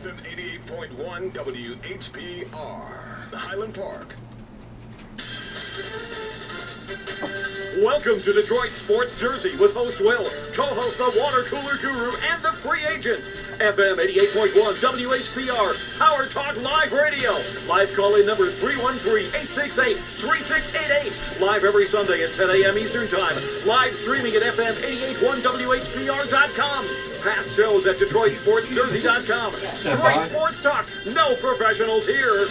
FM 88.1 WHPR, Highland Park. Welcome to Detroit Sports Jersey with host Will, co-host the Water Cooler Guru, and the Free Agent. FM 88.1 WHPR, Power Talk Live Radio. Live call-in number 313-868-3688. Live every Sunday at 10 a.m. Eastern Time. Live streaming at FM881WHPR.com. Past shows at DetroitSportsJersey.com. Straight sports talk. No professionals here.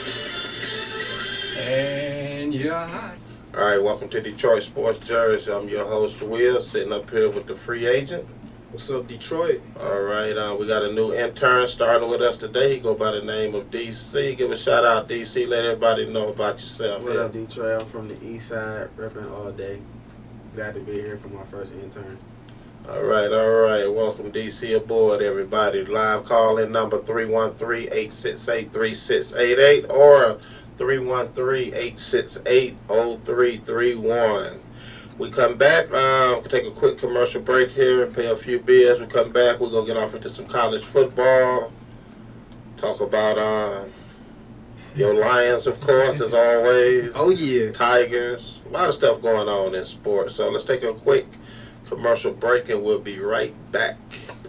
And you're hot. All right, welcome to Detroit Sports Jersey. I'm your host, Will, sitting up here with the Free Agent. What's up, Detroit? All right, we got a new intern starting with us today. He go by the name of DC. Give a shout out, DC. Let everybody know about yourself. What up, Detroit? I'm from the East Side, repping all day. Glad to be here for my first intern. All right. Welcome, DC, aboard, everybody. Live call-in number 313-868-3688 or 313-868-0331. We come back, we'll take a quick commercial break here and pay a few bills. We come back, we're going to get off into some college football, talk about your Lions, of course, as always. Oh, yeah. Tigers, a lot of stuff going on in sports. So let's take a quick commercial break and we'll be right back.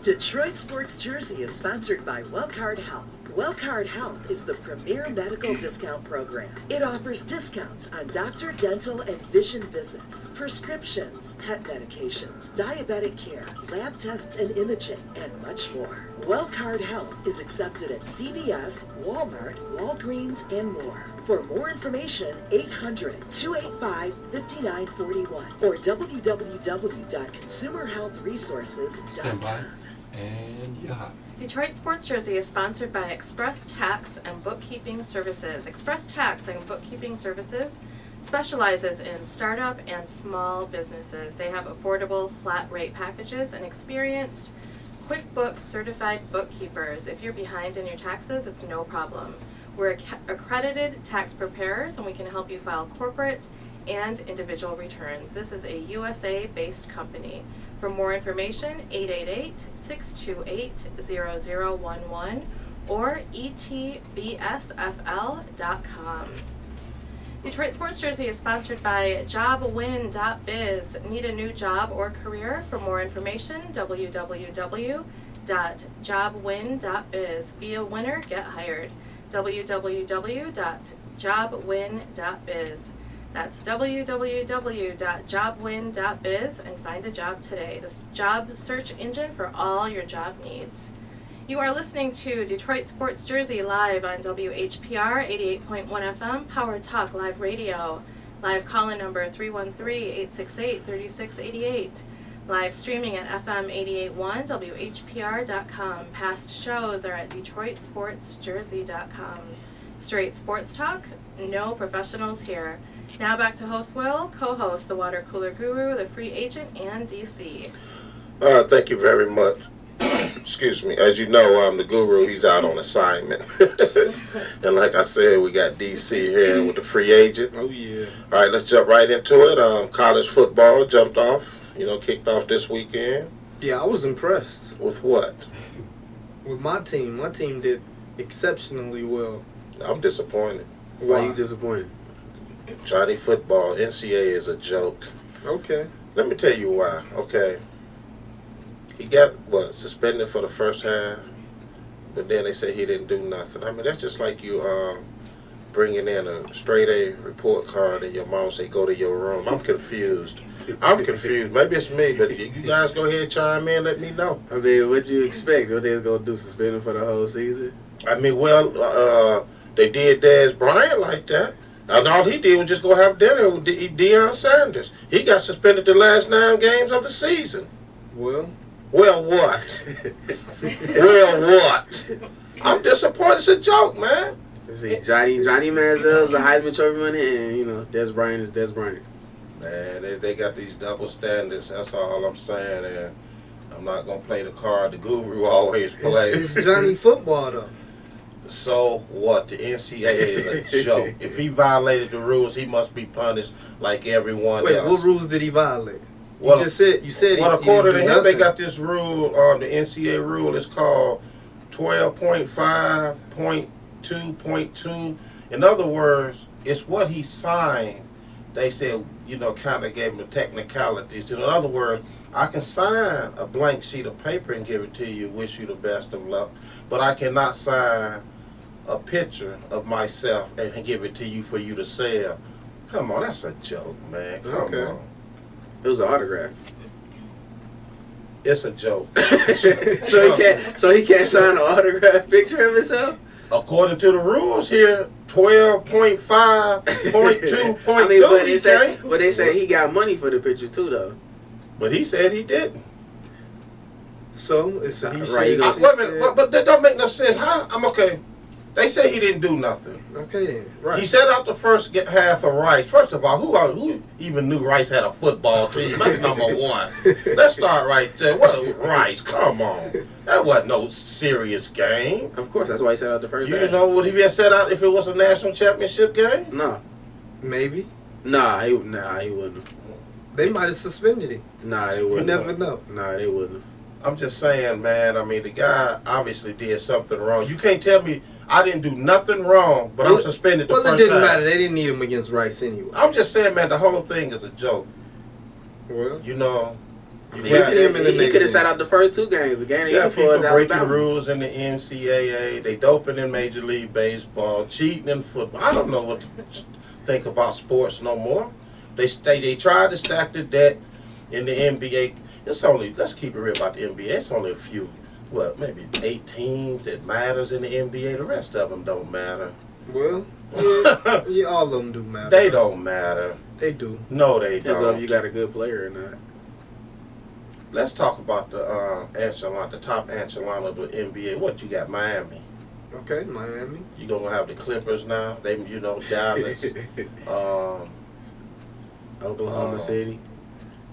Detroit Sports Jersey is sponsored by Wellcard Health. Wellcard Health is the premier medical discount program. It offers discounts on doctor, dental, and vision visits, prescriptions, pet medications, diabetic care, lab tests and imaging, and much more. Wellcard Health is accepted at CVS, Walmart, Walgreens, and more. For more information, 800-285-5941 or www.consumerhealthresources.com. And you're hot. Detroit Sports Jersey is sponsored by Express Tax and Bookkeeping Services. Express Tax and Bookkeeping Services specializes in startup and small businesses. They have affordable flat rate packages and experienced QuickBooks certified bookkeepers. If you're behind in your taxes, it's no problem. We're accredited tax preparers and we can help you file corporate and individual returns. This is a USA-based company. For more information, 888-628-0011 or etbsfl.com. Detroit Sports Jersey is sponsored by JobWin.biz. Need a new job or career? For more information, www.jobwin.biz. Be a winner, get hired. www.jobwin.biz. That's www.jobwin.biz and find a job today. This job search engine for all your job needs. You are listening to Detroit Sports Jersey live on WHPR 88.1 FM, Power Talk Live Radio. Live call-in number 313-868-3688. Live streaming at FM881WHPR.com. Past shows are at DetroitSportsJersey.com. Straight sports talk, no professionals here. Now back to host Will, co-host the Water Cooler Guru, the Free Agent, and DC. Thank you very much. Excuse me. As you know, I'm the Guru. He's out on assignment. And like I said, we got DC here with the Free Agent. Oh, yeah. All right, let's jump right into it. College football kicked off this weekend. Yeah, I was impressed. With what? With my team. My team did exceptionally well. I'm disappointed. Why are you disappointed? Johnny football, NCAA is a joke. Okay. Let me tell you why. Okay. He got, suspended for the first half, but then they say he didn't do nothing. I mean, that's just like you bringing in a straight A report card and your mom say, go to your room. I'm confused. Maybe it's me, but you guys go ahead and chime in, let me know. I mean, what you expect? What they going to do, suspend him for the whole season? I mean, they did Dez Bryant like that. And all he did was just go have dinner with Deion Sanders. He got suspended the last 9 games of the season. Well, what? I'm disappointed. It's a joke, man. See, Johnny Manziel's the Heisman Trophy winner, and Dez Bryant is Dez Bryant. Man, they got these double standards. That's all I'm saying. And I'm not gonna play the card the Guru always plays. It's Johnny football though. So what? The NCAA is a joke. If he violated the rules, he must be punished like everyone else. Wait, what rules did he violate? You said according to him, they got this rule. The NCAA rule is called 12.5, 0.2. In other words, it's what he signed. They said, kind of gave him the technicalities. In other words, I can sign a blank sheet of paper and give it to you, wish you the best of luck, but I cannot sign a picture of myself and give it to you for you to sell. Come on, that's a joke, man. Come on. It was an autograph. It's a joke. So he can't sign an autograph picture of himself? According to the rules here, 12.5, 0.2, 0.2, I mean, but they say he got money for the picture too, though. But he said he didn't. So it's Right. right. Wait a minute, but that don't make no sense. I'm okay. They say he didn't do nothing. Okay then. Right. He set out the first half of Rice. First of all, who even knew Rice had a football team? That's number one. Let's start right there. What a Rice? Come on. That wasn't no serious game. Of course, that's why he set out the first You half. know, would he have set out if it was a national championship game? No. Maybe. Nah, he wouldn't. They might have suspended him. Nah, they You wouldn't. never know. Nah, they wouldn't. I'm just saying, man. I mean, the guy obviously did something wrong. You can't tell me I didn't do nothing wrong, but I'm suspended the Well, first it didn't time. matter. They didn't need him against Rice anyway. I'm just saying, man. The whole thing is a joke. Well, You know. I You mean, got- see him in the he next could have sat game. out the first two games. The game they Yeah, in for people is breaking Alabama. rules in the NCAA. They doping in Major League Baseball, cheating in football. I don't know what to think about sports no more. They tried to stack the deck in the NBA. Let's keep it real about the NBA. It's only a few, maybe 8 teams that matters in the NBA. The rest of them don't matter. well, yeah, all of them do matter. They don't matter. They do. No, they That's if you don't. got a good player or not. Let's talk about the top echelon of the NBA. What you got, Miami? Okay, Miami. You gonna have the Clippers now? Dallas, Oklahoma City.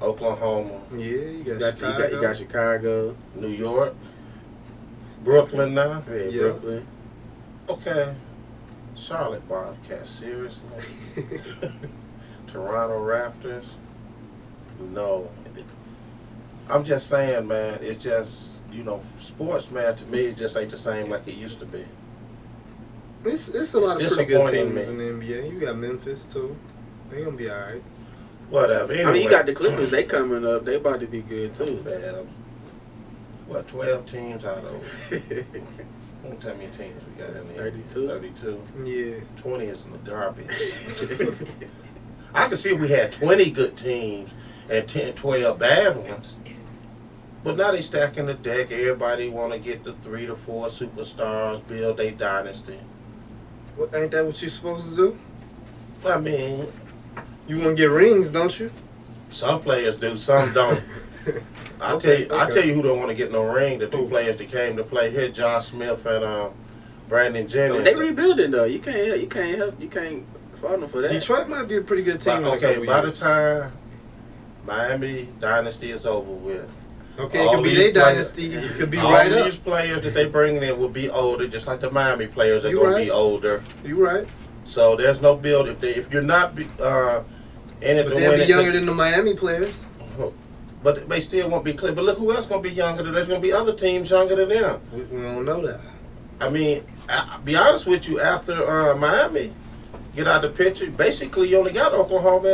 Oklahoma, Yeah, you got, You Chicago. got Chicago. New York, Brooklyn now. Yeah, Yeah. Brooklyn. Okay, Charlotte Bobcats, seriously? Toronto Raptors? No. I'm just saying, man, it's just, sports, man, to me, it just ain't the same like it used to be. It's a lot of pretty good disappointing teams me. in the NBA. You got Memphis too. They gonna be all right. Whatever. Anyway, I mean, you got the Clippers. They coming up. They about to be good too. Man, 12 teams out of Don't tell me teams we got in there. 32. 32. Yeah. 20 is in the garbage. I could see if we had 20 good teams and 10, 12 bad ones. But now they stacking the deck. Everybody want to get the 3 to 4 superstars, build a dynasty. Well, ain't that what you're supposed to do? I mean, You want to get rings, don't you? some players do, some don't. I tell you who don't want to get no ring. The two players that came to play here, Josh Smith and Brandon Jennings. They rebuilding though. You can't fault them for that. Detroit might be a pretty good team. By the time Miami dynasty is over with, Okay, it all could be these their players- dynasty. It could be all right these up. players that they bringing in will be older, just like the Miami players are You going right. to be older. You right. So there's no build if you're not in it But to they'll win be it. younger than the Miami players. But they still won't be clear. But look who else going to be younger than? There's going to be other teams younger than them. We don't know that. I mean, I'll be honest with you. After Miami get out of the picture, basically you only got Oklahoma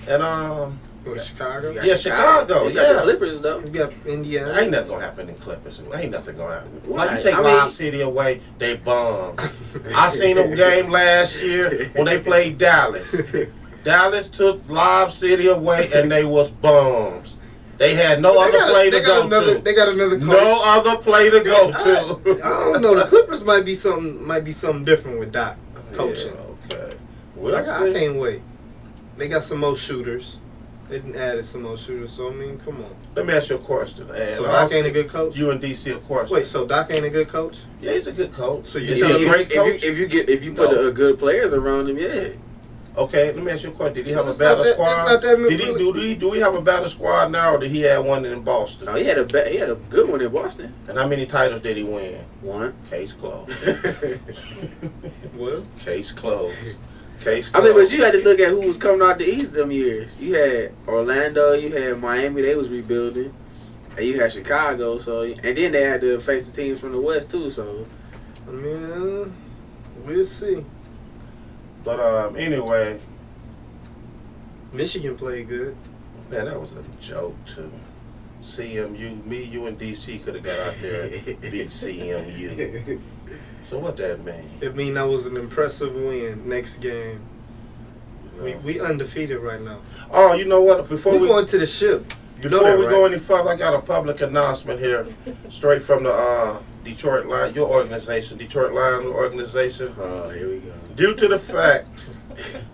and Or Chicago. Yeah, Chicago, You got yeah. the Clippers though. You got Indiana. ain't nothing gonna happen in Clippers. Ain't nothing gonna happen. Why? Like you take I mean- Lob City away, they bum. I seen a game last year when they played Dallas. Dallas took Lob City away and they was bums. They had no other play to go to. They got another coach. No other play to go I to. don't know. The Clippers might be something different with Doc coaching. Yeah, okay. We'll I see. can't wait. They got some more shooters. They done added some more shooters. So I mean, come on. Let me ask you a question. And So Doc also, ain't a good coach. You and DC, of course. Wait, so Doc ain't a good coach? Yeah, he's a good coach. So you is tell he me a great coach? If you put No. good players around him, yeah. Okay, let me ask you a question. Did he have It's a better not that- squad? it's not that Did he do we have a better squad now, or did he have one in Boston? No, he had a good one in Boston. And how many titles did he win? One. Case closed. Well, Case closed. Case I closed. mean, but you had to look at who was coming out the East them years. You had Orlando, you had Miami, they was rebuilding. And you had Chicago, so and then they had to face the teams from the West too. So I mean, we'll see. But anyway, Michigan played good. man, that was a joke too. CMU, me, you, and DC could have got out there and beat CMU. So what that mean? It mean that was an impressive win. Next game, we undefeated right now. Oh, you know what? Before We're we going to the ship. You know Before that, we right? go any further, I got a public announcement here, straight from the Detroit Lions, your organization, Detroit Lions organization. oh, here we go. Due to the fact,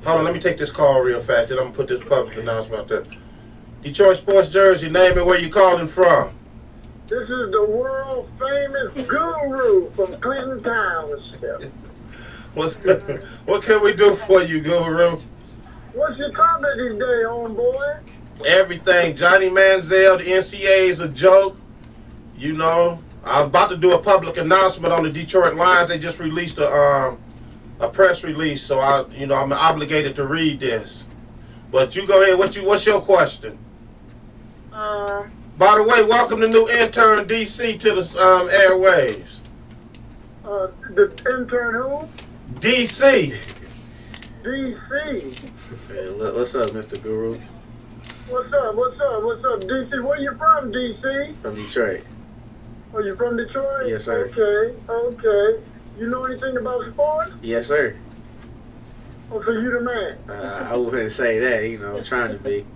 hold on, let me take this call real fast, then I'm gonna put this public announcement out there. Detroit Sports Jersey, name it where you calling from. This is the world famous guru from Clinton Township. What can we do for you, Guru? What's your topic today, homeboy? Everything. Johnny Manziel, the NCAA is a joke. You know, I'm about to do a public announcement on the Detroit Lions. They just released a press release, so I'm obligated to read this. But you go ahead. What's your question? By the way, welcome the new intern DC to the airwaves. The intern who? DC. DC. Hey, what's up, Mr. Guru? What's up, DC? Where you from, DC? From Detroit. Are you from Detroit? Yes, sir. Okay. You know anything about sports? Yes, sir. Oh, so you the man. I wouldn't say that. You know, I'm trying to be.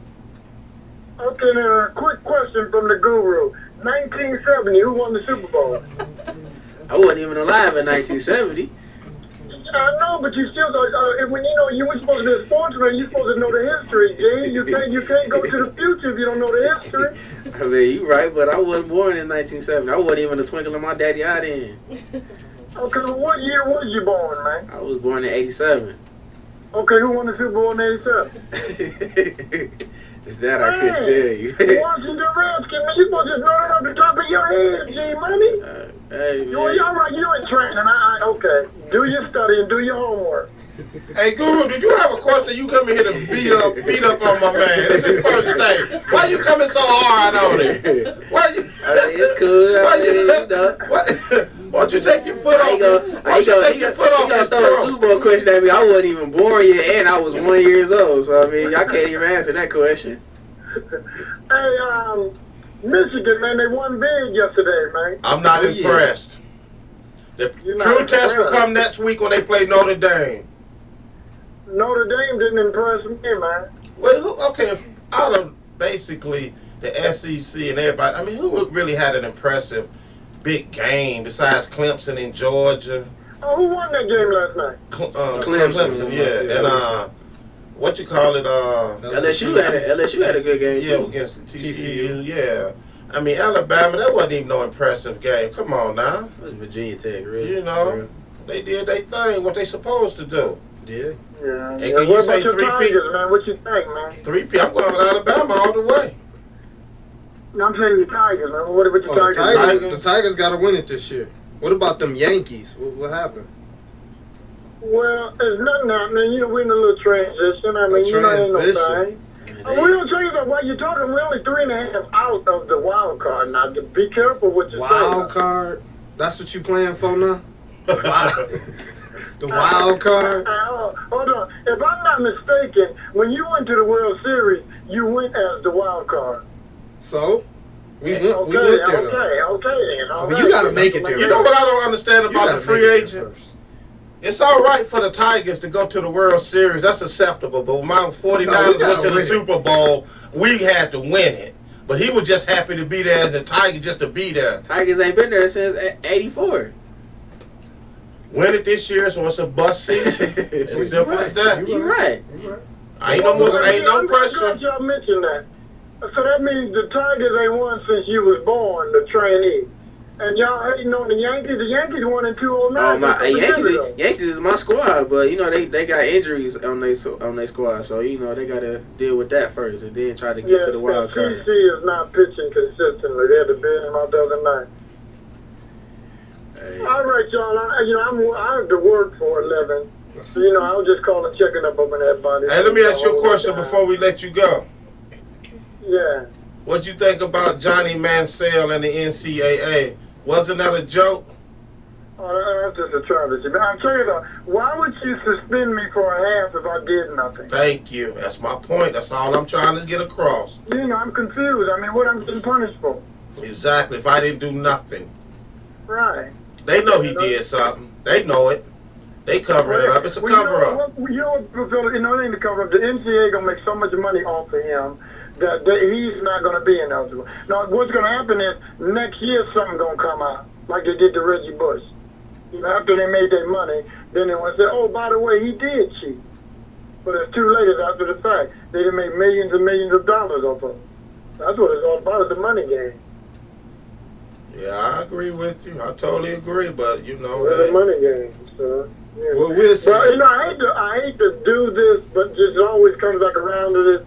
Okay, now a quick question from the guru. 1970, who won the Super Bowl? I wasn't even alive in 1970. I know, but you still when you were supposed to be a sportsman, you're supposed to know the history, G. You can't go to the future if you don't know the history. I mean, you right, but I wasn't born in 1970. I wasn't even a twinkle in my daddy eye then. Okay, well, what year was you born, man? I was born in 87. Okay, who won the Super Bowl in 87? That I couldn't tell you. Washington Redskins, man, you supposed to know that off the top of your head, G, money. Hey, You all right, you in training. Okay, do your study and do your homework. Hey, Guru, did you have a question? You come in here to beat up on my man. It's his first day. Why you coming so hard on it? Why you? I mean, it's cool. Why I mean, you know. Why don't you take your foot off? He gonna his throw a throat? Super Bowl question at me. I wasn't even born yet, and I was 1 year old. So I mean, I can't even answer that question. Hey, Michigan, man, they won big yesterday, man. I'm not impressed. The You're not true test will impressed. come next week when they play Notre Dame. Notre Dame didn't impress me, man. Well, if out of basically the SEC and everybody, I mean, who really had an impressive big game besides Clemson and Georgia? Oh, who won that game last night? Clemson, yeah. And what you call it? LSU had a good game Yeah, too. against TCU. Yeah. I mean, Alabama, that wasn't even no impressive game. Come on now. It was Virginia Tech, really. You know, they did their thing, what they supposed to do. Yeah. Yeah. And can you What say about your 3P? Tigers, man? What you think, man? 3P, I'm going with Alabama all the way. No, I'm saying your Tigers, man. What about your Oh, Tigers? the Tigers got to win it this year. What about them Yankees? What happened? Well, there's nothing happening. You know, we're in a little transition. I mean, you know, ain't no transition? thing. We don't tell you that while you're talking, we're only 3.5 out of the wild card. Now, be careful what you say. Wild card? That's what you playing for now? The wild card? Hold on. If I'm not mistaken, when you went to the World Series, you went as the wild card. So? We went Okay, there, though. okay then. All But right. you got to make it there. You know what I don't understand You about gotta the free make it there agent? first. It's all right for the Tigers to go to the World Series. That's acceptable. But when my 49ers No, we gotta went to the win it. Super Bowl, we had to win it. But he was just happy to be there as the Tiger just to be there. Tigers ain't been there since '84. Win it this year, so it's a bust season. As simple as that. You right. Ain't no I'm pressure. glad y'all mentioned that. So that means the Tigers ain't won since you was born, the trainee. And y'all hating on the Yankees. The Yankees won in 2009. Oh, Yankees is my squad, but you know they got injuries on their squad, so you know they got to deal with that first and then try to get to the wild card. TC is not pitching consistently. They had to bail him out the other night. Hey. All right, y'all. I have to work for a living. So, I was just calling, checking up on everybody. Hey, let me ask you a question before we let you go. Yeah. What you think about Johnny Mansell and the NCAA? Wasn't that a joke? That's just a travesty. But I'm telling you, why would you suspend me for a half if I did nothing? Thank you. That's my point. That's all I'm trying to get across. You know, I'm confused. I mean, what I'm getting punished for? Exactly. If I didn't do nothing. Right. They know he did something. They know it. They covering it up. It's a cover-up. You know, it ain't a cover-up. The NCAA going to make so much money off of him that he's not going to be ineligible. Now, what's going to happen is next year something going to come out, like they did to Reggie Bush. You know, after they made their money, then they want to say, oh, by the way, he did cheat. But it's too late. It's after the fact. They done made millions and millions of dollars off of him. That's what it's all about, is the money game. Yeah, I agree with you. I totally agree. But, you know, It's the money game, so... Yeah. Well, we'll see. Well, you know, I hate to do this, but just always comes back around to this.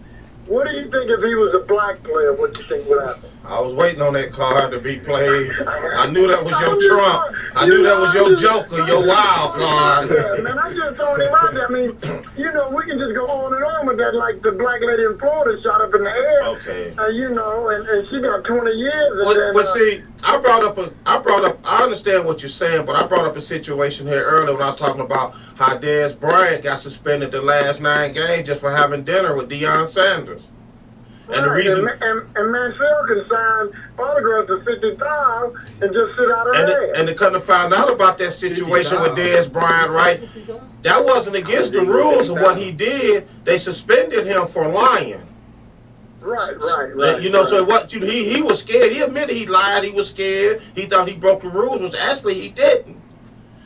What do you think if he was a black player? What do you think would happen? I was waiting on that card to be played. I knew that was your trump. I knew that was your joker, your wild card. Yeah, man, I just throwing him out there. I mean, you know, we can just go on and on with that, like the black lady in Florida shot up in the air. Okay. You know, and she got 20 years. But see, I understand what you're saying, but I brought up a situation here earlier when I was talking about how Dez Bryant got suspended the last 9 games just for having dinner with Deion Sanders. And the reason, and Mansell can sign autographs for $50,000 and just sit out of there. and to come to find out about that situation with Dez Bryant, right? That wasn't against the rules of what he did. They suspended him for lying. Right. You know, so what? He was scared. He admitted he lied. He was scared. He thought he broke the rules, which actually he didn't.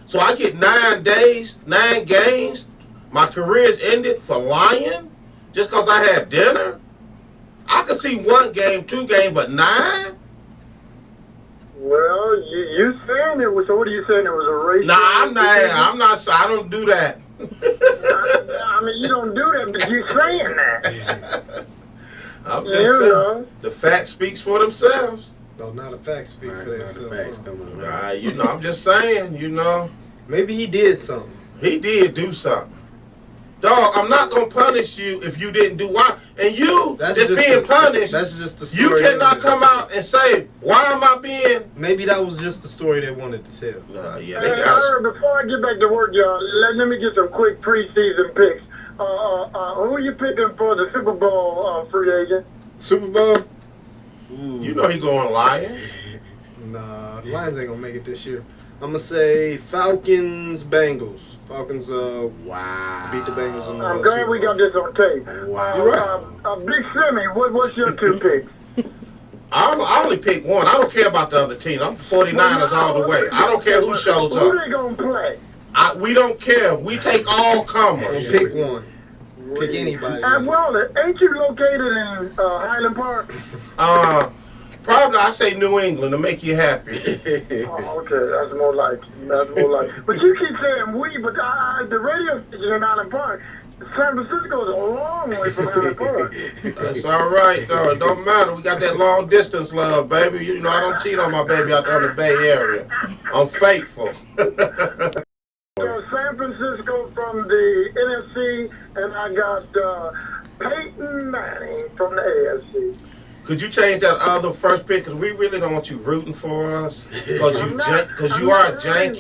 So I get 9 days, 9 games. My career's ended for lying just because I had dinner. I could see 1 game, 2 games, but 9? Well, you saying it was, so what are you saying, it was a race? Nah, I'm not, I don't do that. I mean, you don't do that, but you're saying that. I'm just saying, the facts speaks for themselves. No, not a fact speak for themselves. You know, I'm just saying, you know. Maybe he did something. He did do something. Dog, I'm not going to punish you if you didn't do why. And you, that's being punished, that's just the story. You cannot come out and say, why am I being... Maybe that was just the story they wanted to tell. Yeah, they got before I get back to work, y'all, let me get some quick preseason picks. Who are you picking for the Super Bowl free agent? Super Bowl? Ooh. You know he going Lions. Nah, the Lions ain't going to make it this year. I'm going to say Falcons-Bengals. Falcons, beat the Bengals in the I'm glad we got this on tape. Wow. You're right. Big Simmy, what's your 2 picks? I only pick one. I don't care about the other team. I'm 49ers all the way. I don't care who shows up. Who they going to play? We don't care. We take all comers. Pick one. Pick anybody. Well, ain't you located in Highland Park? Probably I say New England to make you happy. Oh, okay, that's more like. But you keep saying we, but the radio station in Highland Park, San Francisco is a long way from Highland Park. That's all right, though. It don't matter. We got that long distance love, baby. You know I don't cheat on my baby out there in the Bay Area. I'm faithful. So San Francisco from the NFC, and I got Peyton Manning from the AFC. Could you change that other first pick? Because we really don't want you rooting for us. Because you are a janky.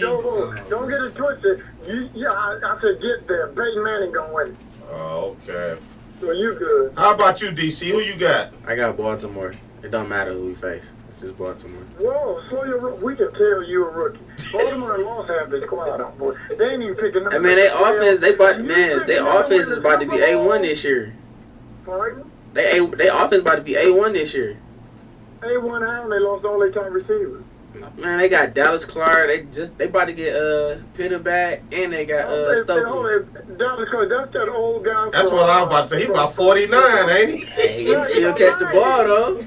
Don't get it twisted. I said get there. Peyton Manning gonna win. Oh, okay. So you good. How about you, DC? Who you got? I got Baltimore. It don't matter who we face. It's just Baltimore. Whoa, slow your we can tell you a rookie. Baltimore lost half their squad on board. They ain't even picking up. I mean, their offense, their offense is about to be A1 this year. Pardon? They offense about to be A1 this year. A1 how? They lost all their top receivers. Man, they got Dallas Clark. They about to get Pitter back, and they got Stokely. Dallas Clark, that's that old guy. That's what I was about to say. He about 49, ain't he? Hey, he can still catch the ball though.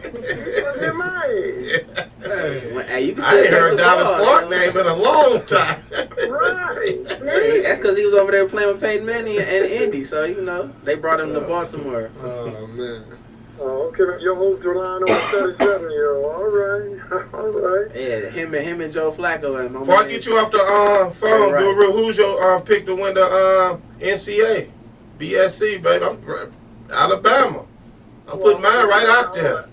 Hey, you can still I ain't catch heard the Dallas ball, Clark name in a long time. Right. Hey, that's because he was over there playing with Peyton Manning and Indy, so you know they brought him to Baltimore. Oh man. Oh, okay, your hopes relying on 37-year-old. All right. Yeah, him and Joe Flacco and my Before I get you off the phone, right. Guru, who's your pick to win the NCAA? BSC, baby. I'm Alabama. I'm putting mine right out there.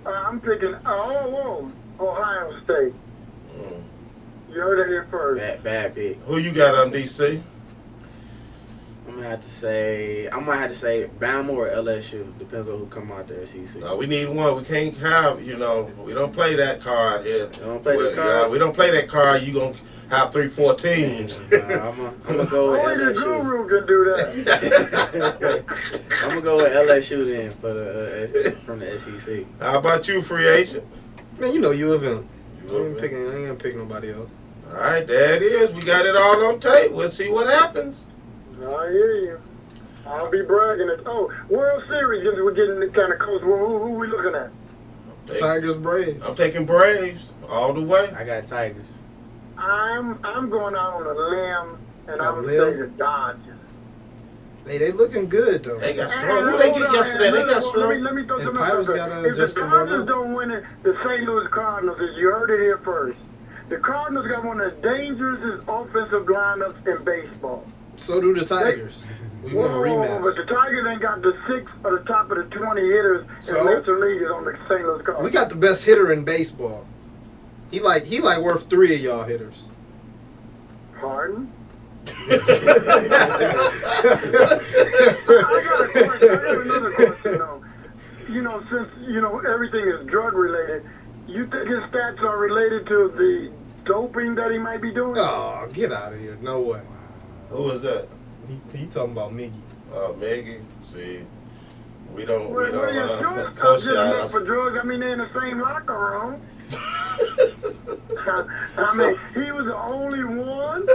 I'm picking Ohio State. Mm. You heard it here first. Bad pick. Who you got on DC? I'm gonna have to say Bama or LSU. Depends on who come out the SEC. No, we need one. We can't have, we don't play that card here. Don't play the card. We don't play that card. You gonna have 3-4 teams. I'm gonna go with Only the LSU. guru can do that. I'm gonna go with LSU then for the from the SEC. How about you, free agent? Man, you know U of M. I U of ain't gonna pick nobody else. All right, there it is. We got it all on tape. We'll see what happens. I hear you. I'll be bragging it. Oh, World Series, we're getting kind of close. Who we looking at? Tigers, Braves. I'm taking Braves all the way. I got Tigers. I'm going out on a limb, and I'm going to say the Dodgers. Hey, they looking good though. They got strong. Who they get yesterday? They got strong. Let me throw And something Pirates out got there. If the Justin Dodgers Verlander. don't win it, the St. Louis Cardinals, as you heard it here first, the Cardinals got one of the dangerous offensive lineups in baseball. So do the Tigers. We want a But rematch. the Tigers ain't got the 6 or the top of the 20 hitters So? in the Western League is on the St. Louis Cardinals. We got the best hitter in baseball. He like worth 3 of y'all hitters. Pardon? I got another question though. Since everything is drug related, you think his stats are related to the doping that he might be doing? Oh, get out of here. No way. Who was that? He talking about Miggy. Maggie. See, we don't Well, your shortstop's just socialize. for drugs. I mean, they're in the same locker room. I mean, he was the only one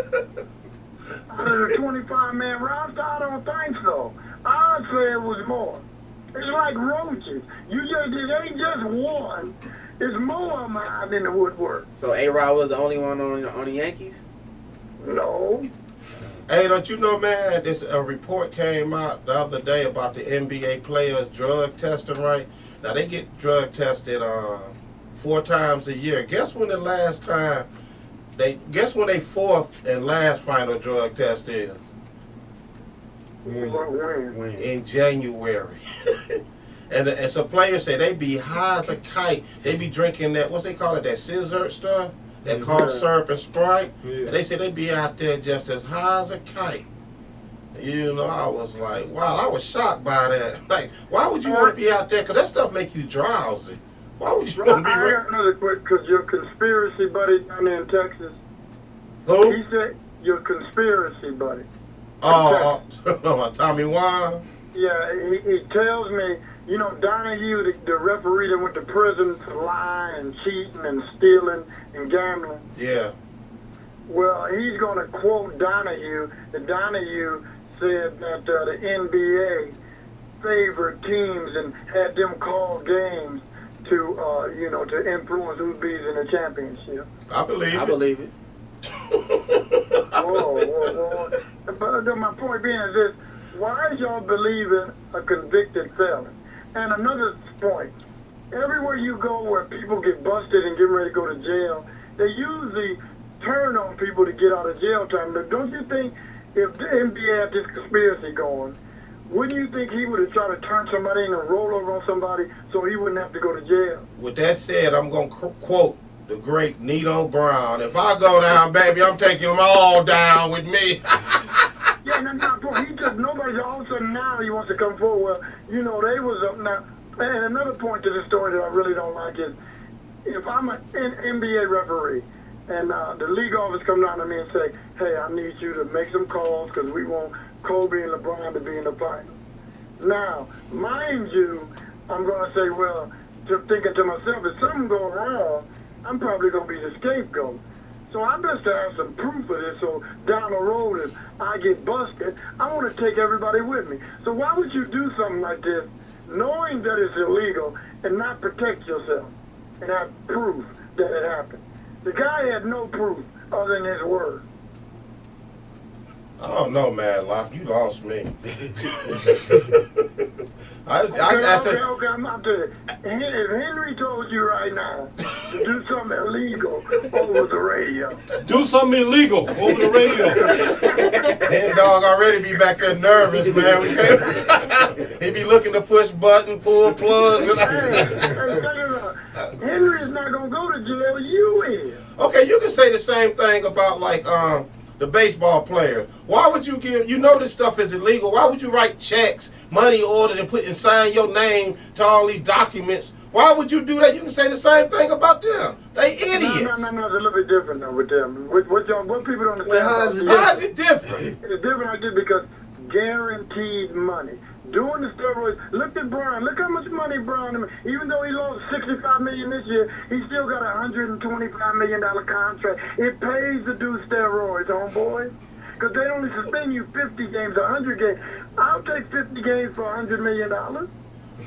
out of the 25-man roster. I don't think so. I'd say it was more. It's like roaches. It ain't just one. It's more of them out in the woodwork. So A-Rod was the only one on the Yankees? No. Hey, don't you know, man, a report came out the other day about the NBA players drug testing, right? Now, they get drug tested 4 times a year. Guess when their fourth and last final drug test is? When? In January. and some players say they be high as a kite. They be drinking that, what's they call it, that scissor stuff? That cough syrup and Sprite. Yeah. And they say they be out there just as high as a kite. I was like, wow, I was shocked by that. Like, why would you want to be out there? Because that stuff make you drowsy. Why would you want to be... I got another quick, because your conspiracy buddy down there in Texas, Who? he said, your conspiracy buddy. Oh, Tommy Wine? Yeah, he tells me, Donahue, the referee that went to prison for lying and cheating and stealing and gambling. Yeah. Well, he's going to quote Donahue. That Donahue said that the NBA favored teams and had them call games to, to influence who beats in the championship. I believe it. I believe it. Whoa. But my point being is this: why is y'all believing a convicted felon? And another point: everywhere you go where people get busted and getting ready to go to jail, they usually turn on people to get out of jail time. But don't you think if the NBA had this conspiracy going, wouldn't you think he would have tried to turn somebody in and roll over on somebody so he wouldn't have to go to jail? With that said, I'm going to quote the great Nino Brown. If I go down, baby, I'm taking them all down with me. Yeah, nobody all of a sudden now he wants to come forward. Well, they was up now. And another point to this story that I really don't like is, if I'm an NBA referee and the league office come down to me and say, hey, I need you to make some calls because we want Kobe and LeBron to be in the finals. Now, mind you, I'm going to say, well, thinking to myself, if something goes wrong, I'm probably going to be the scapegoat. So I best to have some proof of this, so down the road, if I get busted, I want to take everybody with me. So why would you do something like this, knowing that it's illegal, and not protect yourself, and have proof that it happened? The guy had no proof other than his word. I don't know, man. Locke, you lost me. Okay, I'm out there. If Henry told you right now to do something illegal over the radio. Do something illegal over the radio. Hen dog already be back there nervous, man. We can't. He be looking to push buttons, pull plugs. And Henry's not going to go to jail. You is. Okay, you can say the same thing about like the baseball player. Why would you give? You know this stuff is illegal. Why would you write checks, money orders, and sign your name to all these documents? Why would you do that? You can say the same thing about them. They idiots. No, it's a little bit different though with them. What people don't understand. Well, How is it different? It's different like this because guaranteed money. Doing the steroids, look at Brian. Look how much money Brian, even though he lost $65 million this year, he still got a $125 million contract. It pays to do steroids, homeboy. Because they only suspend you 50 games, 100 games. I'll take 50 games for $100 million.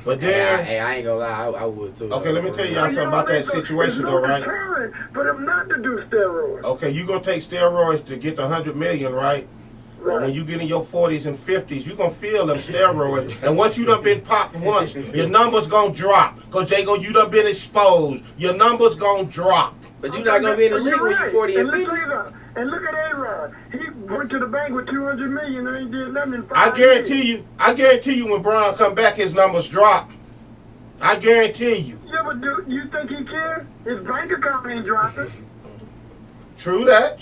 But then, Hey, I ain't gonna lie, I would too. okay, let me tell y'all something about that situation though, right? Deterrent for them not to do steroids. Okay, you gonna take steroids to get the $100 million, right? But when you get in your 40s and 50s, you gonna feel them steroids. And once you done been popped once, your numbers gonna drop. Cause you done been exposed. Your numbers gonna drop. But you're not gonna be in the league when you're 40 and 50. And look at A-Rod. He went to the bank with $200 million and ain't did nothing in 5 I guarantee you when Brian come back, his numbers drop. I guarantee you. Yeah, but dude, you think he cares? His bank account ain't dropping. True that.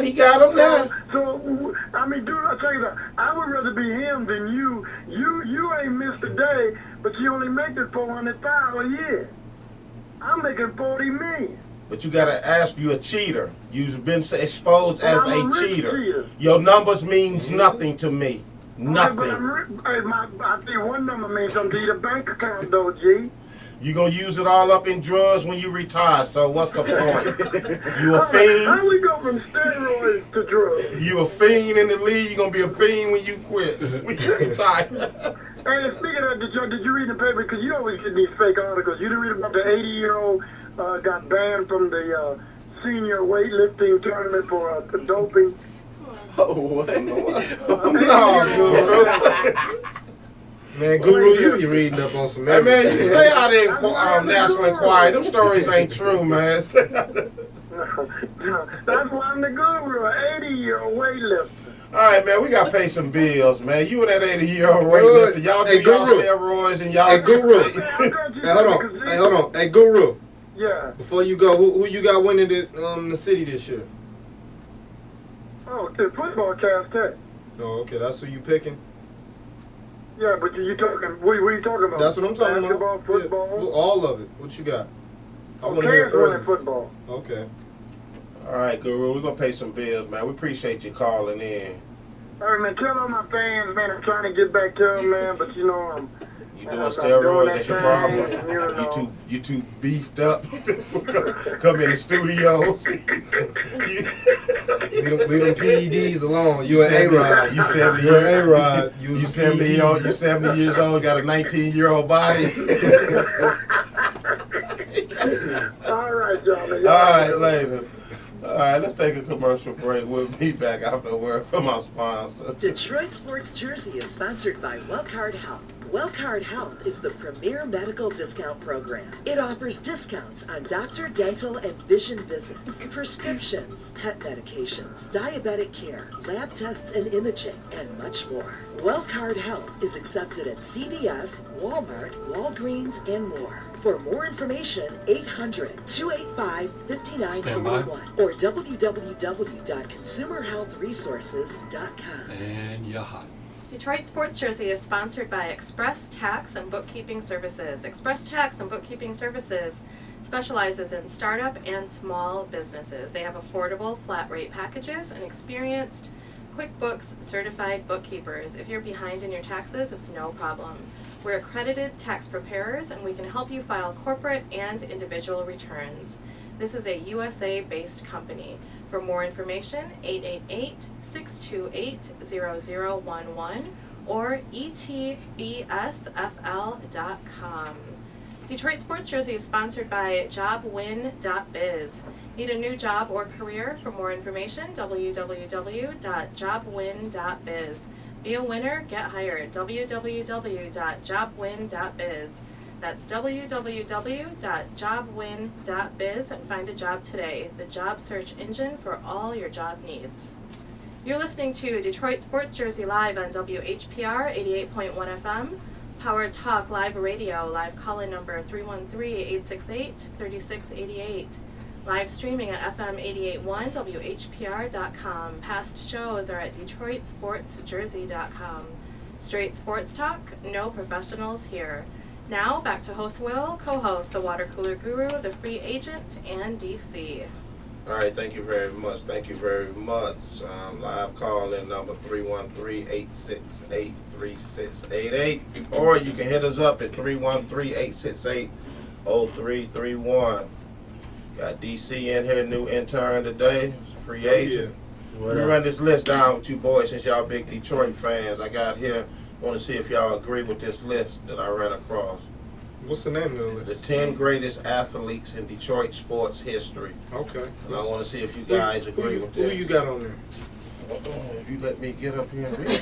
He got them now. So, I mean, dude, I'll tell you that. I would rather be him than you. You ain't missed a day, but you only make it $400,000 a year. I'm making $40 million. But you gotta ask, you a cheater. You've been exposed as I'm a a rich cheater. Your numbers means nothing to me. Nothing. I think one number means something to your bank account, though, G. You gonna use it all up in drugs when you retire, so what's the point? You a fiend? How we go from steroids to drugs? You a fiend in the league, you gonna be a fiend when you quit. When you retire. Hey, speaking of that, did you read the paper? Because you always get these fake articles. You didn't read about the 80-year-old got banned from the senior weightlifting tournament for doping. Oh, what? No, Guru. Man, Guru, you be reading up on some Hey man, you everything. stay out of National Enquirer. Them stories ain't true, man. That's why I'm the guru, an 80-year-old weightlifter. All right, man, we gotta pay some bills, man. You and that 80-year-old weightlifter, y'all do y'all steroids and y'all. Hey, Guru. Hey, hold on. Hey, Guru. Yeah. Before you go, who you got winning the city this year? Oh, the football Cass Tech. Oh, okay, that's who you picking. Yeah, but you talking? What are you talking about? That's what I'm talking Basketball, about. football. Yeah, all of it. What you got? I want to Okay, hear it's running early. football. Okay. All right, Guru, we're gonna pay some bills, man. We appreciate you calling in. All right, man. Tell all my fans, man. I'm trying to get back to them, man. But you know, I'm. You doing I'm steroids? That's your doing problem. that thing, you know. You too beefed up. Come in the studios. Leave them PEDs alone. You an A-Rod. You 70 You're an A-Rod. You 70 years old. Got a 19-year-old body. All right, y'all. All right, later. All right, let's take a commercial break. We'll be back after a word from our sponsor. Detroit Sports Jersey is sponsored by Wellcard Health. Wellcard Health is the premier medical discount program. It offers discounts on doctor, dental, and vision visits, prescriptions, pet medications, diabetic care, lab tests and imaging, and much more. Wellcard Health is accepted at CVS, Walmart, Walgreens, and more. For more information, 800-285-5941 or www.consumerhealthresources.com. And you're hot. Detroit Sports Jersey is sponsored by Express Tax and Bookkeeping Services. Express Tax and Bookkeeping Services specializes in startup and small businesses. They have affordable flat rate packages and experienced QuickBooks certified bookkeepers. If you're behind in your taxes, it's no problem. We're accredited tax preparers and we can help you file corporate and individual returns. This is a USA-based company. For more information, 888-628-0011 or etbsfl.com. Detroit Sports Jersey is sponsored by JobWin.biz. Need a new job or career? For more information, www.jobwin.biz. Be a winner, get hired. www.jobwin.biz. That's www.jobwin.biz and find a job today, the job search engine for all your job needs. You're listening to Detroit Sports Jersey live on WHPR 88.1 FM. Power Talk Live Radio, live call-in number 313-868-3688. Live streaming at FM 88.1 WHPR.com. Past shows are at DetroitSportsJersey.com. Straight sports talk, no professionals here. Now, back to host Will, co-host the Water Cooler Guru, the Free Agent, and DC. All right, thank you very much. Thank you very much. Live call-in number 313-868-3688. Or you can hit us up at 313-868-0331. Got DC in here, new intern today, free agent. Let me run this list down with you boys since y'all big Detroit fans. I got here, want to see if y'all agree with this list that I ran across. What's the name of the The list? 10 greatest athletes in Detroit sports history. Okay. And I want to see if you guys agree with this. Who you got on there? If you let me get up here and read.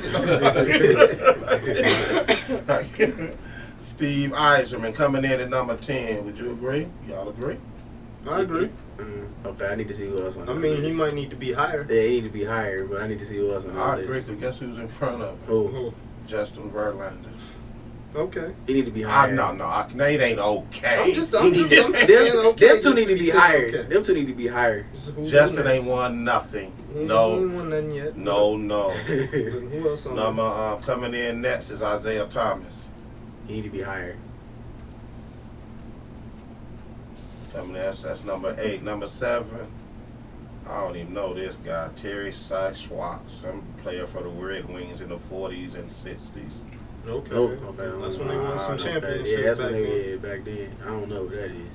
Steve Eiserman coming in at number 10. Would you agree? Y'all agree? I agree. Okay, I need to see who else on I the mean, list. he might need to be higher. Yeah, he need to be higher, but I need to see who else on the I list. agree, because guess who's in front of him? Who? Justin Verlander. Okay. He need to be higher. No, it ain't okay. I'm just He saying, need- okay. Them two just need to be saying higher. okay. Them two need to be higher. Justin ain't won nothing. He ain't No. won nothing yet. No. Then who else on Number coming in next is Isaiah Thomas. He need to be higher. Coming in, that's number 8. Number 7, I don't even know this guy, Terry Syswat, some player for the Red Wings in the 40s and 60s. Okay. Nope. Okay. That's when they won some championships Yeah, that's back when then. they yeah, back then. I don't know who that is.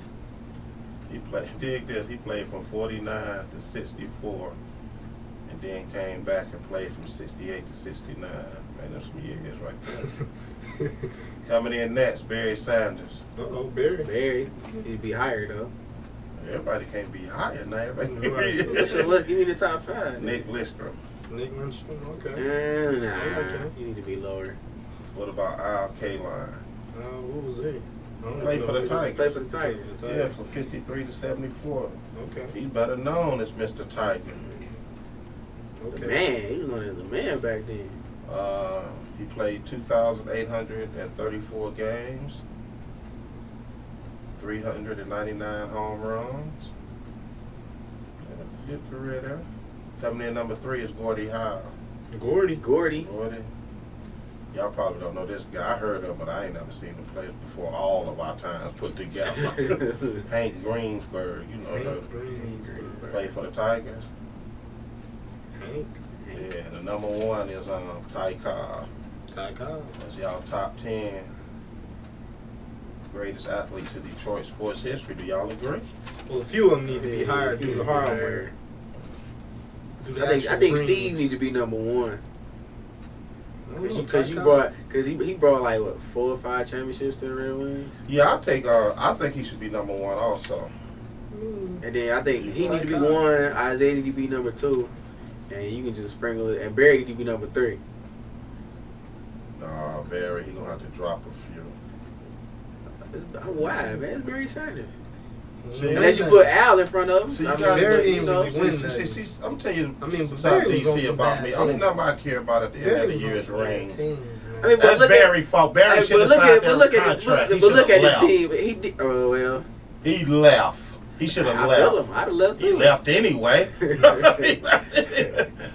He played. Dig this. He played from 49 to 64, and then came back and played from 68 to 69. Man, that's some years right there. Coming in next, Barry Sanders. Uh-oh, Barry. Barry. He need to be higher though. Everybody can't be higher now. Everybody. Right. So what? Give me the top 5. Nick Lidstrom. Nick Lindstrom. Okay. Nah. Okay. You need to be lower. What about Al Kaline? Who was he? I don't Played know for the who he was. Tigers. Play for the Tigers. Yeah, from 53 to 74. Okay. He's better known as Mr. Tiger. Okay. Man, he was one of the man back then. He played 2,834 games, 399 home runs. Good career there. Coming in number 3 is Gordie Howe. Gordy. Gordy. Gordie. Y'all probably don't know this guy. I heard of him, but I ain't never seen him play before all of our times put together. Hank Greensburg, you know, played for the Tigers. Hank. Yeah, the number 1 is Ty Cobb. Ty Cobb. That's y'all top 10 greatest athletes in Detroit sports history. Do y'all agree? Well, a few of them need to be Yeah, higher a few due to need to be hardware. higher. I think Steve needs to be number 1. Because he brought like what 4 or 5 championships to the Red Wings. Yeah, I think he should be number 1 also. And then I think he need to be 1. Isaiah need to be number 2, and you can just sprinkle it. And Barry need to be number 3. Nah, Barry, he gonna have to drop a few. Why, man? It's Barry Sanders. See, Unless you put Al in front of him. See, you I mean, gotta- Barry you ain't know, really win see, I'm telling you I mean, but something Barry was on DC some about bad me. Only teams. number I care about at the end of the Barry year was is on some bad ring. teams, I mean, but That's look Barry's fault. Barry Hey, should have but signed look that at contract. the He should have the left. team. He did. Oh well. He left. He should have I left. feel him. I'd have left He too. left anyway.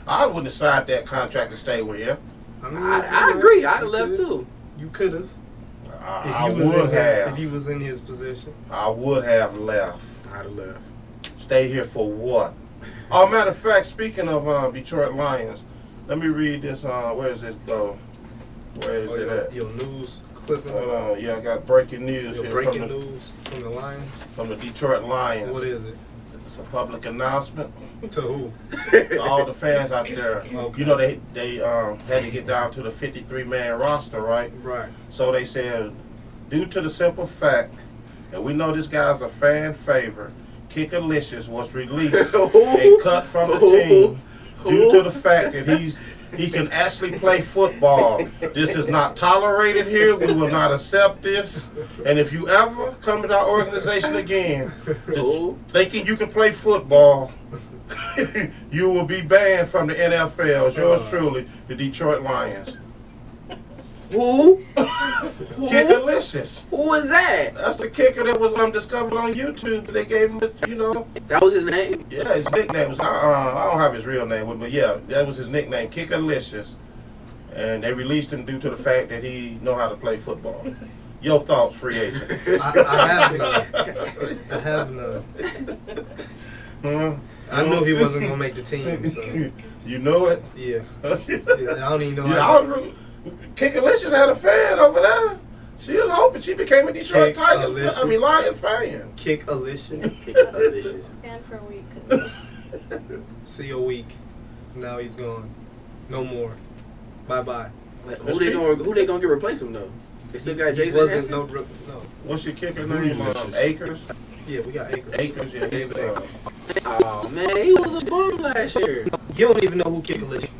I wouldn't have signed that contract to stay with him. I agree. I'd have left too. You could have. I would have. If he was in his position. I would have left. I'd have left. Stay here for what? Oh, matter of fact, speaking of Detroit Lions, let me read this. Where does this go? Where is it at? Your news clipping. Hold on. Yeah, I got breaking news Your here breaking news from the Lions. from the Detroit Lions. What is it? It's a public announcement To who? to all the fans out there. Okay. You know, they had to get down to the 53-man roster, right? Right. So they said, due to the simple fact and we know this guy's a fan favorite. Kickalicious was released and cut from the team due to the fact that he can actually play football. This is not tolerated here. We will not accept this. And if you ever come to our organization again thinking you can play football, you will be banned from the NFL. Yours truly, the Detroit Lions. Who? Kickalicious. Who was that? That's the kicker that was discovered on YouTube. They gave him, That was his name? yeah, his nickname was, I don't have his real name, but yeah, that was his nickname, Kickalicious. And they released him due to the fact that he know how to play football. Your thoughts, free agent? I have none. I knew he wasn't gonna make the team. So You know it? yeah, I don't even know. How Kickalicious had a fan over there. She was hoping she became a Detroit Tigers. Lion fan. Kick-alicious. Delicious. Fan for a week. See you a week. Now he's gone. No more. Bye bye. Who they gonna get replace him though? They still got Jason wasn't Hansen? no. What's your kicker name? Akers? Yeah, we got Akers. Akers, yeah. He's, Oh man, he was a bum last year. You don't even know who Kickalicious.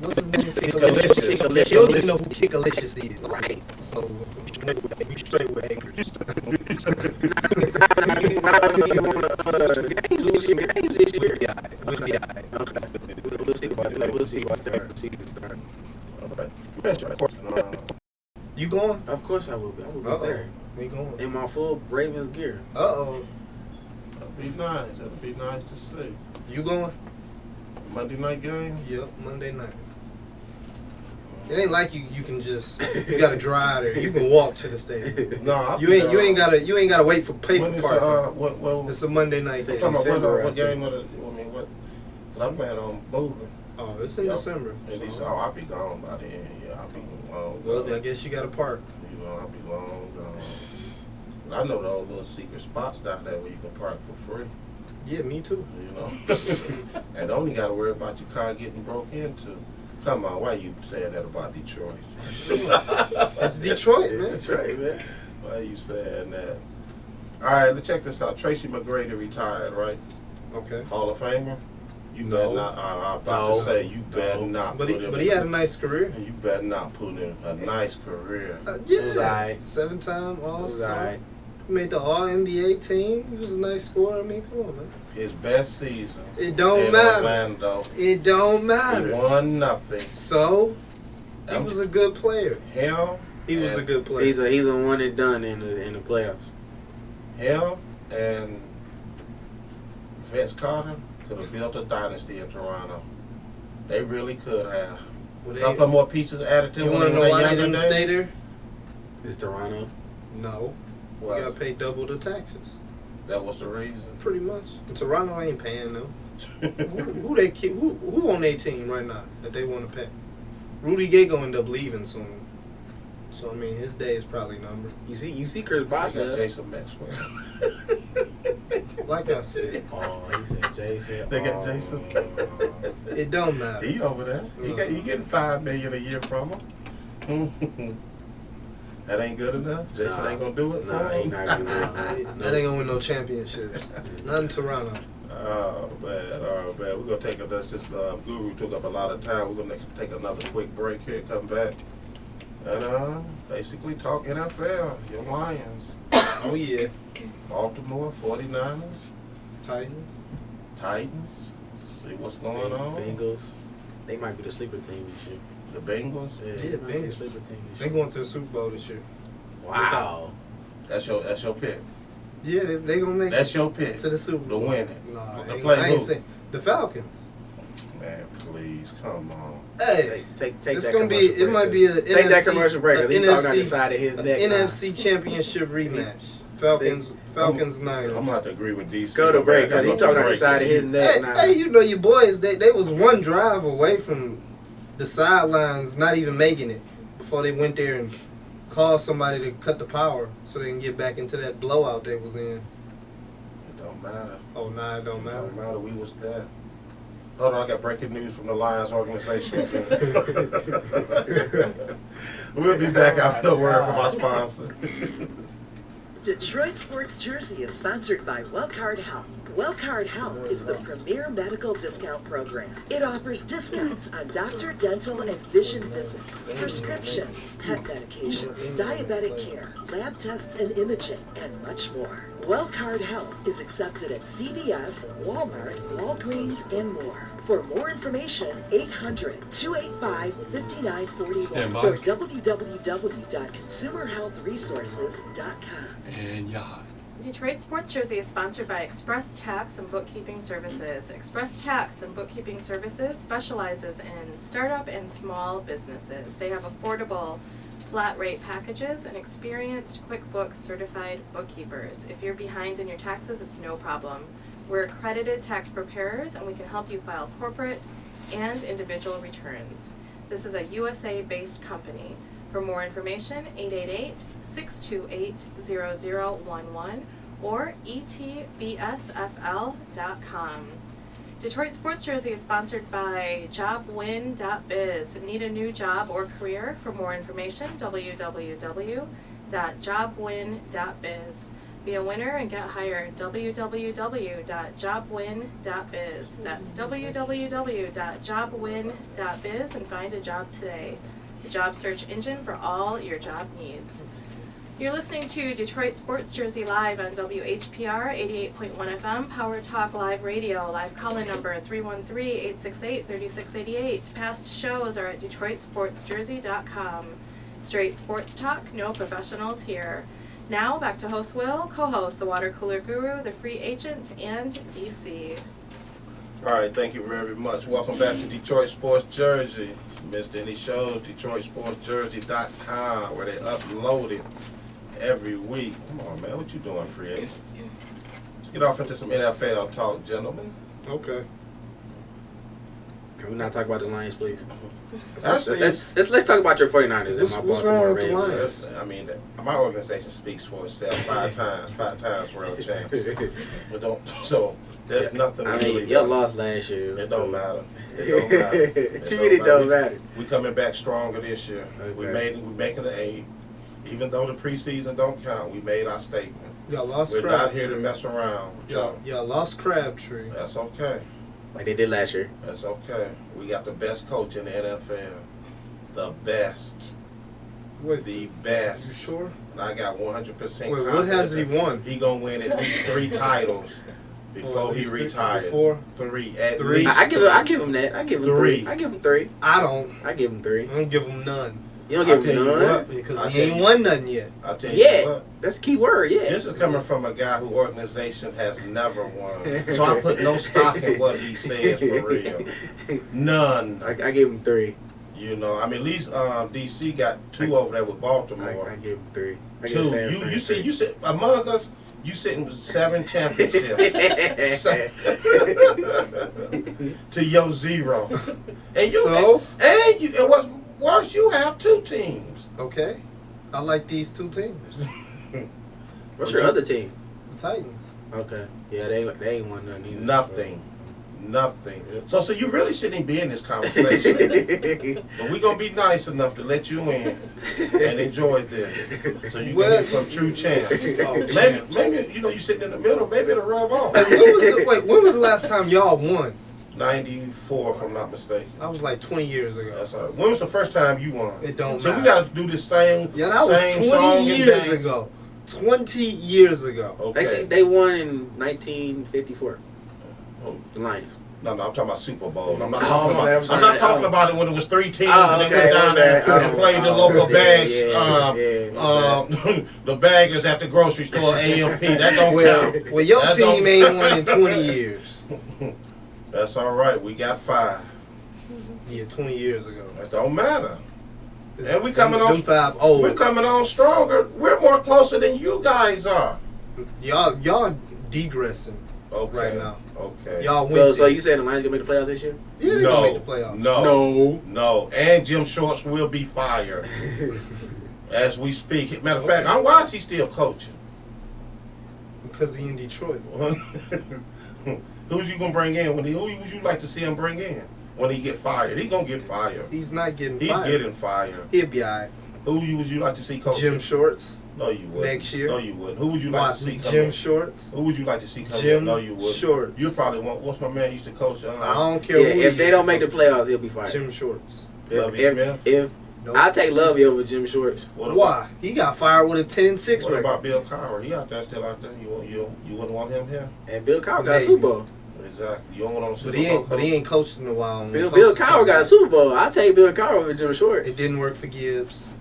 What's his name? Kickalicious. You don't even know who Kickalicious is. Right. So we straight with Akers. Lose your games this year. We'll be all right. Okay. We'll see about that. We'll see about that. You going? Of course I will be. I will be there. We going? In my full Ravens gear. Uh-oh. It'll be nice. It'll be nice to see. You going? Monday night game? Yep, Monday night. It ain't like you can just you gotta drive there. You can walk to the stadium. No, You ain't gotta wait for pay when for is parking. It's a Monday night I'm game. talking about what game? What? I'm planning on moving. Oh, it's in December. So. I'll be gone by then. Yeah, I'll be long. Well, I guess you gotta park. I'll be long gone. I know those little secret spots down there where you can park for free. Yeah, me too. And don't even gotta worry about your car getting broke into. Come on, why you saying that about Detroit? It's Detroit, man. That's right, man. Why you saying that? All right, let's check this out. Tracy McGrady retired, right? Okay. Hall of Famer. You No. better not. I was about to say you better not. But put him he had a nice career. You better not put in a nice career. Yeah. was alright. 7-time It was All-Star. alright. Made the All-NBA team. He was a nice scorer. I mean, come on, man. His best season. It don't was in matter. Orlando. It don't He matter. won nothing. So, he was a good player. Him. He was a good player. He's a one and done in the playoffs. Him and Vince Carter could have built a dynasty in Toronto. They really could have. Well, A couple of more pieces added to you them want to in know their why they younger didn't days. stay there? It's Toronto. No. You Was- got to pay double the taxes. That was the reason. Pretty much. And Toronto ain't paying them. Who on their team right now that they want to pay? Rudy Gay gonna end up leaving soon. So I mean, his day is probably numbered. You see Chris They got Bosh. Jason Maxwell. Like I said, Oh, he said Jason. They got Jason. it don't matter. He over there. He getting $5 million a year from him. That ain't good enough. Jason ain't gonna do it. Nah, for he him? not gonna do it. That ain't gonna win no championships. Not in Toronto. Oh man. We're gonna take another. Since Guru took up a lot of time, we're gonna take another quick break here. Come back and basically talk NFL. Your Lions, Oh yeah. Baltimore 49ers, Titans. See what's going on. Bengals. They might be the sleeper team this year. The Bengals. Yeah, they might be the Bengals. sleeper team this They year. going to the Super Bowl this year. Wow. That's your pick. Yeah, they gonna make That's it your pick. to the Super Bowl. To win it. Nah, To I play ain't who? saying the Falcons. Man, please come on. Hey, Take it's that gonna be. commercial It might break. be a Take that NFC commercial break. 'Cause he talking on the side of his neck. now. NFC Championship rematch. Falcons Niners. I'm gonna have to agree with DC. Go to break because he talking on the break. side of his neck Hey, now. hey, you know your boys. They was one drive away from the sidelines, not even making it before they went there and called somebody to cut the power so they can get back into that blowout they was in. It don't matter. Oh, nah, it don't It matter. don't matter. We was there. Hold on, I got breaking news from the Lions organization. We'll be back after the word from our sponsor. Detroit Sports Jersey is sponsored by Wellcard Health. Wellcard Health is the premier medical discount program. It offers discounts on doctor, dental, and vision visits, prescriptions, pet medications, diabetic care, lab tests and imaging, and much more. Wellcard Health is accepted at CVS, Walmart, Walgreens, and more. For more information, 800-285-5941 Stand by. or www.consumerhealthresources.com. And you're hot. Detroit Sports Jersey is sponsored by Express Tax and Bookkeeping Services. Express Tax and Bookkeeping Services specializes in startup and small businesses. They have affordable flat rate packages and experienced QuickBooks certified bookkeepers. If you're behind in your taxes, it's no problem. We're accredited tax preparers and we can help you file corporate and individual returns. This is a USA-based company. For more information, 888-628-0011 or etbsfl.com. Detroit Sports Jersey is sponsored by jobwin.biz. Need a new job or career? For more information, www.jobwin.biz. Be a winner and get hired. www.jobwin.biz. That's www.jobwin.biz and find a job today. The job search engine for all your job needs. You're listening to Detroit Sports Jersey live on WHPR 88.1 FM, Power Talk Live Radio. Live call-in number 313-868-3688. Past shows are at DetroitSportsJersey.com. Straight sports talk, no professionals here. Now back to host Will, co-host the Water Cooler Guru, the Free Agent, and DC. All right, thank you very much. Welcome back to Detroit Sports Jersey. If you missed any shows, DetroitSportsJersey.com, where they upload it every week. Come on, man, what you doing, Free Agent? Let's get off into some NFL talk, gentlemen. Okay. Can we not talk about the Lions, please? Let's Let's talk about your 49ers and my What's Baltimore wrong with the Ravens. Lions? I mean, my organization speaks for itself five times world champs. But so there's nothing I really mean, y'all done. lost last year. It don't matter. It don't matter. To me, it don't matter. We coming back stronger this year. Okay. We making the A. Even though the preseason don't count, we made our statement. Y'all lost We're not here to Crabtree. mess around with y'all. Y'all lost Crabtree. That's okay. Like they did last year. That's okay. We got the best coach in the NFL. The best. Wait, The you best. sure? And I got 100% Wait, confidence. what has he won? He gonna win at least 3 titles before at he least retires. before? 3 at Three. least. I give him that. I give him 3. I give him 3. I don't. I give him 3. I don't give him none. You don't I'll give him tell you none? what. Because I'll he tell ain't you- won nothing yet. I'll tell you Yeah. what. That's a key word, yeah. This is coming from a guy whose organization has never won. So I put no stock in what he says for real. None. I give him 3. You know, I mean, at least DC got 2 over there with Baltimore. I give him 3. I give 2. San Fran You 3. sit among us. You sitting with 7 championships to your 0. And you So? and what's worse, you have 2 teams. Okay. I like these two teams. What's your other team? The Titans. Okay. Yeah, they ain't won nothing either. Nothing. So you really shouldn't be in this conversation. But we're gonna be nice enough to let you in and enjoy this, so you can hear from true champs. Maybe you sitting in the middle. Maybe it'll rub off. Hey, when was the last time y'all won? 94, if I'm not mistaken. That was like 20 years ago. That's all right. When was the first time you won? It don't So matter. we got to do this same. Yeah, that was same 20 song and years dance. ago. 20 years ago. Okay. Actually, they won in 1954. Oh. The Lions. No, I'm talking about Super Bowl. I'm not Oh, talking I'm about. sorry. I'm not talking about it when it was 3 teams Oh, and they okay, go down there okay. and played the local bags. Yeah, The baggers at the grocery store, AMP. That don't count. Well, your That team don't- ain't won in 20 years. That's all right. We got 5. Yeah, 20 years ago. That don't matter. It's- And we coming on. them 5 We're old. coming on stronger. We're more closer than you guys are. Y'all degressing Okay. right now. Okay. Y'all win. So you saying the Lions gonna make the playoffs this year? yeah, they gonna make the playoffs. No. And Jim Shorts will be fired as we speak. Matter of fact, why is he still coaching? Because he in Detroit. Who's you gonna bring in who would you like to see him bring in when he get fired? He gonna get fired. He's not getting He's fired. getting fired. He'll be alright. Who would you like to see coach? Jim Shorts No, you wouldn't. next year. No, you wouldn't. Who would you like to see come Jim in? Shorts. Who would you like to see come in? Jim No, you wouldn't. Shorts. You probably want. What's my man used to coach? I don't care Yeah, who if they don't make the playoffs, he'll be fired. Jim Shorts. Lovie Smith? If Nope. I'll take Lovey over Jim Shorts. What about, Why? He got fired with a 10-6 what record. about Bill Cowher? He out there, still out there. You wouldn't want him here? And Bill Cowher got a Maybe. Super Bowl. Exactly. You don't want him to But he ain't coached in a while. Bill Cowher got a Super Bowl. I'll take Bill Cowher over Jim Shorts. It didn't work for Gibbs.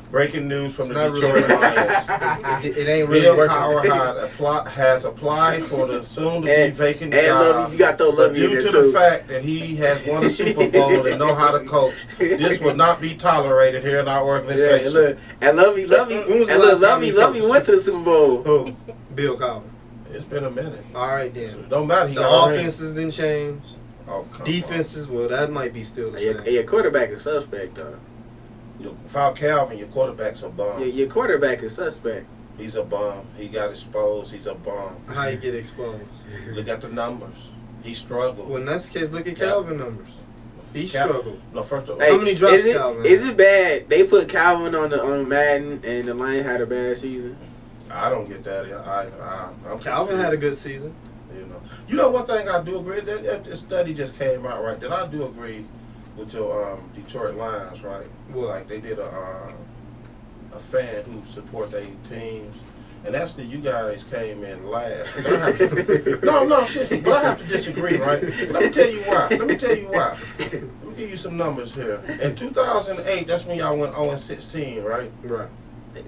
Breaking news from It's the not Detroit really- Lions. It ain't really Bill working. Cowher has applied for the soon-to-be And- vacant And job. Lovey, you got to throw But Lovey in due there to the too. fact that he has won a Super Bowl and know how to coach, this will not be tolerated here in our Yeah, organization. and look, and Lovey, When was the last time he Lovey coached? went to the Super Bowl. Who? Bill Cowher. It's been a minute. All right So then. it don't matter. He The got a ring. offenses didn't change. Oh, come Defenses, well, that might be still the Your, same. your quarterback is suspect, though. on. Without Calvin, your quarterback's a bum. Your quarterback is suspect. He's a bum. He got exposed. He's a bum. How you get exposed? Look at the numbers. He struggled. When that's the case, look at Calvin numbers. He Cal- struggled. No, first of all, Hey, How many drops is it, Calvin is had? it bad? They put Calvin on Madden and the Lions had a bad season. I don't get that. I'm Calvin had a good season. You know one thing I do agree that study just came out right. That I do agree with your Detroit Lions, right? What? Like they did a fan who support their teams, and actually you guys came in last. But I have to, no, seriously, but I have to disagree, right? Let me tell you why. Let me give you some numbers here. In 2008, that's when y'all went 0-16, right? Right.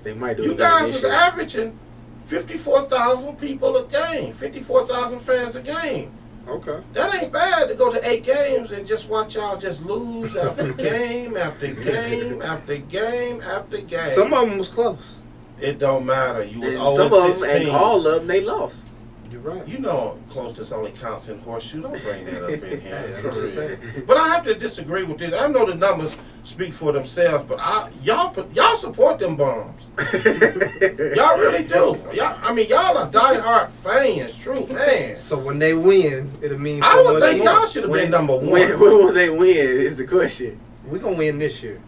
They might do it You again guys this was year. averaging 54,000 people a game, 54,000 fans a game. Okay. That ain't bad to go to 8 games and just watch y'all just lose after game after game after game after game. Some of them was close. It don't matter. You was And some of them, 0-16. and all of them, they lost. You're right. You know, closeness only counts in horseshoe. Don't bring that up in Hey, here. I'm just saying. But I have to disagree with this. I know the numbers speak for themselves, but y'all support them bombs. Y'all really do. Y'all are diehard fans, true man. So when they win, it'll mean so I would much think more. y'all should have been number one. When will they win is the question. We're gonna win this year.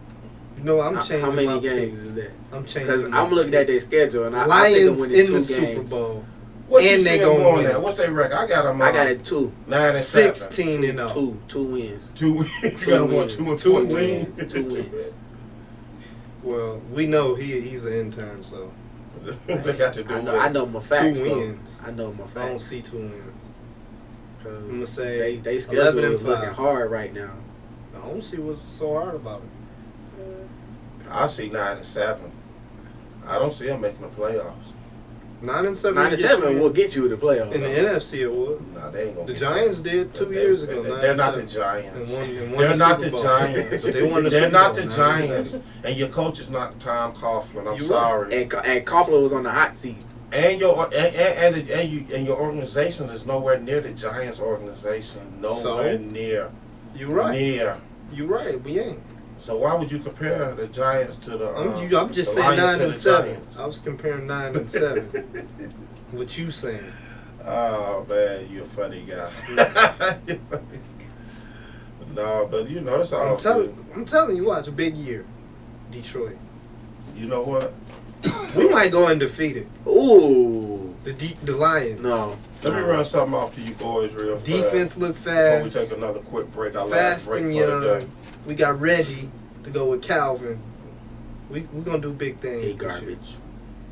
You know, I'm changing How many my games pick. is that? I'm changing. Because my I'm looking pick. at their schedule, and I think Lions they're winning in 2 the games. Super Bowl. What And you they see gonna going win. there? What's their record? I got them. I got it 2. 9-7. 16 and 0. Two wins. 2 wins. You got them on 2 and Two 14. wins. 2 wins. Well, we know he's an intern, so They got to do I know my facts. 2 though. wins. I know my I don't facts. see 2 wins. 'Cause I'm gonna say they 11 schedule and is looking 5. hard right now. I don't see what's so hard about it. I see 9-7. I don't see them making the playoffs. 9-7. 9-7 will get you to the playoffs. in the NFC. It would. No, they ain't gonna. The get Giants that. did 2 They- years ago. They're not the 9-7. Giants. And won They're the not Super the Bowl. Giants. But they won the They're Super not Bowl, the 9-7. Giants. And your coach is not Tom Coughlin. I'm You're sorry. And Koffler was on the hot seat. And your organization is nowhere near the Giants organization. Nowhere near. You're right. Near. You're right. We ain't. So why would you compare the Giants to the? I'm just the saying Lions 9 to and the 7. Giants? I was comparing 9 and 7. What you saying? Oh man, you're a funny guy. No, but you know it's all. I'm telling you, watch a big year, Detroit. You know what? We might go undefeated. Ooh. The Lions. No. Let me run something off to you boys real fast. Defense look Before we fast. take another quick break, our last Fast break and for the day. young. We got Reggie to go with Calvin. We're gonna do big things. He this year. garbage.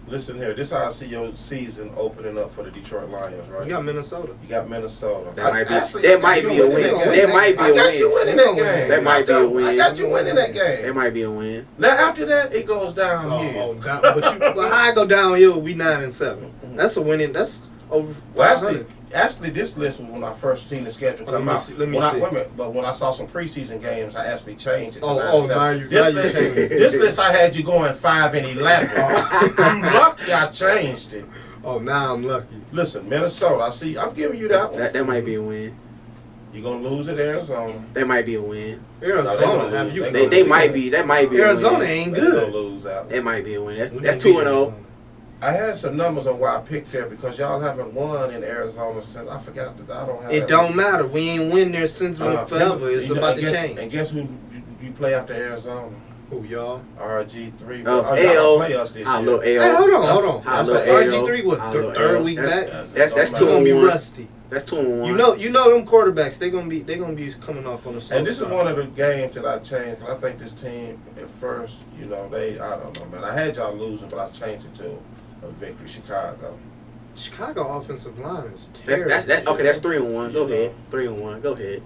Listen here, this is how I see your season opening up for the Detroit Lions, right? We got Minnesota. You got Minnesota. That might be- Actually, that I got might you be a winning win. that game. That might be I a got you win. winning that game. That might be a win. I got you winning that game. That might be a win. Now after that, it goes downhill. But how I go downhill? We 9 and 7. That's a winning. That's over Well, 500. actually, this list was when I first seen the schedule come out. Let me see. Wait a minute, but when I saw some preseason games, I actually changed it to 9 Oh, and 7. now you This changed it. list I had you going 5 and 11. You lucky I changed it. Oh, now I'm lucky. Listen, Minnesota, I see. I'm giving you that one. That might be a win. You're gonna lose at Arizona. That might be a win. Arizona, have you? They might be. That might be. Arizona A win. ain't They're good. gonna lose that one. That might be a win. We That's gonna 2-0. I had some numbers on why I picked there because y'all haven't won in Arizona since I forgot that I don't have. It that. don't matter. We ain't win there since Uh, forever. It's you know, about and to guess- change. And guess who you play after Arizona? Who, y'all? RG3. Oh, y'all AO. play us this How year. little Hey, AO. hold on. How That's little what AO. RG3 what, How third little AO. week That's- back? That's They 2 gonna and be 1. rusty. That's 2 and 1. You know them quarterbacks. They gonna be coming off on the slow And this is start. one of the games that I changed. I think this team at first, I don't know, man. I had y'all losing, but I changed it to a victory. Chicago. Chicago offensive line is terrible. That's okay. That's 3 and 1. Go Yeah. ahead. 3 and 1. Go ahead.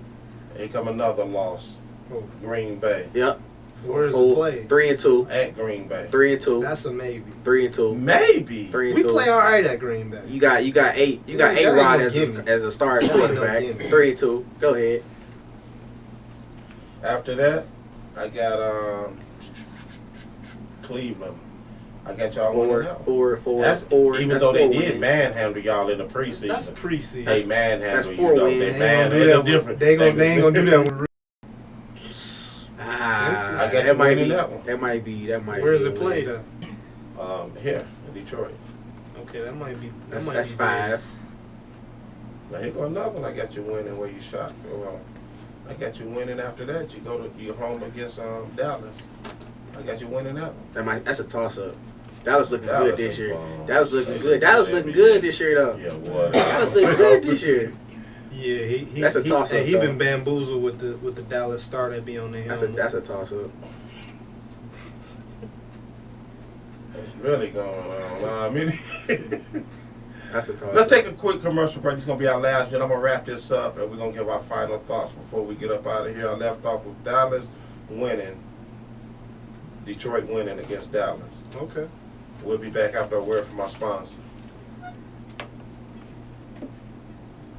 Here come another loss. Oh, Green Bay. Yep. where's the play? 3 and 2. At Green Bay. 3 and 2. That's a maybe. 3 and 2. Maybe. 3 and We 2. play all right at Green Bay. You got 8. You got That ain't A-Rod no as gimme. a starting That ain't no quarterback. gimme. 3 and 2. Go ahead. After that, I got Cleveland. I got y'all winning that one. 4. That's, Four. even That's though they 4 did wins. manhandle y'all in the preseason. That's preseason. They manhandle that's you, 4 though. wins. They They ain't gonna do manhandle that. different. They ain't gonna do that with. I got that you might winning be. that one. That might be. Where's be a it played win. at? Here in Detroit. Okay, that might be. That's be 5. Now here go another one. I got you winning where you shot. I got you winning after that. You go to your home against Dallas. I got you winning that one. That's a toss up. Dallas looking Dallas good this is year. bomb. Dallas looking They good. Dallas look looking good. good this year though. Yeah, what? Dallas looking good this year. Yeah, he That's a toss-up, He though. been bamboozled with the Dallas star that be on the helmet. That's a toss up. What's really going on? I mean, That's a toss up. let's take a quick commercial break. This is gonna be our last one. I'm gonna wrap this up, and we're gonna give our final thoughts before we get up out of here. I left off with Dallas winning, Detroit winning against Dallas. Okay. We'll be back after a word from our sponsor.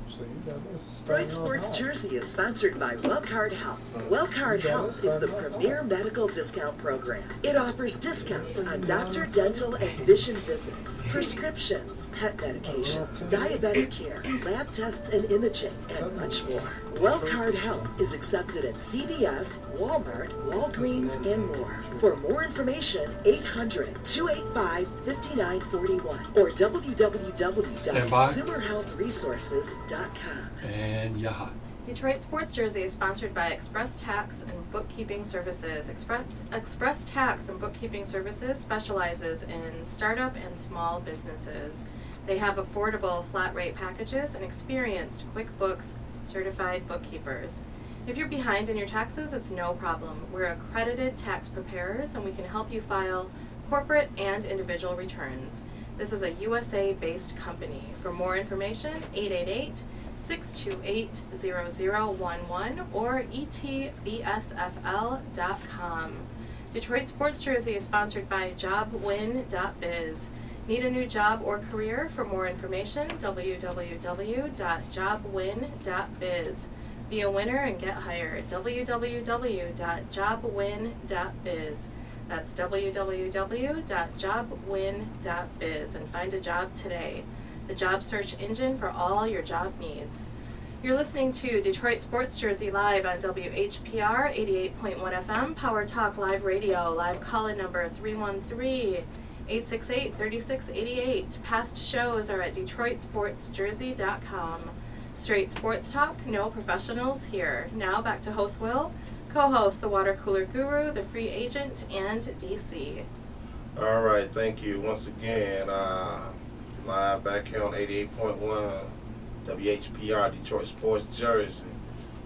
So you got this. Bright Sports Jersey is sponsored by Wellcard Health. Wellcard Health is the premier medical discount program. It offers discounts on doctor, dental, and vision visits, prescriptions, pet medications, diabetic care, lab tests and imaging, and much more. Wellcard Health is accepted at CVS, Walmart, Walgreens, and more. For more information, 800-285-5941 or www.consumerhealthresources.com. And you're hot. Detroit Sports Jersey is sponsored by Express Tax and Bookkeeping Services. Express Tax and Bookkeeping Services specializes in startup and small businesses. They have affordable flat rate packages and experienced QuickBooks certified bookkeepers. If you're behind in your taxes, it's no problem. We're accredited tax preparers and we can help you file corporate and individual returns. This is a USA-based company. For more information, 888-628-0011 or etbsfl.com. Detroit Sports Jersey is sponsored by jobwin.biz. Need a new job or career? For more information, www.jobwin.biz. Be a winner and get hired. www.jobwin.biz. That's www.jobwin.biz and find a job today. The job search engine for all your job needs. You're listening to Detroit Sports Jersey live on WHPR 88.1 FM, Power Talk Live Radio. Live call-in number 313-868-3688. Past shows are at DetroitSportsJersey.com. Straight sports talk, no professionals here. Now back to host Will, co-host the Water Cooler Guru, the Free Agent, and DC. All right, thank you once again. Live back here on 88.1 WHPR, Detroit Sports Jersey.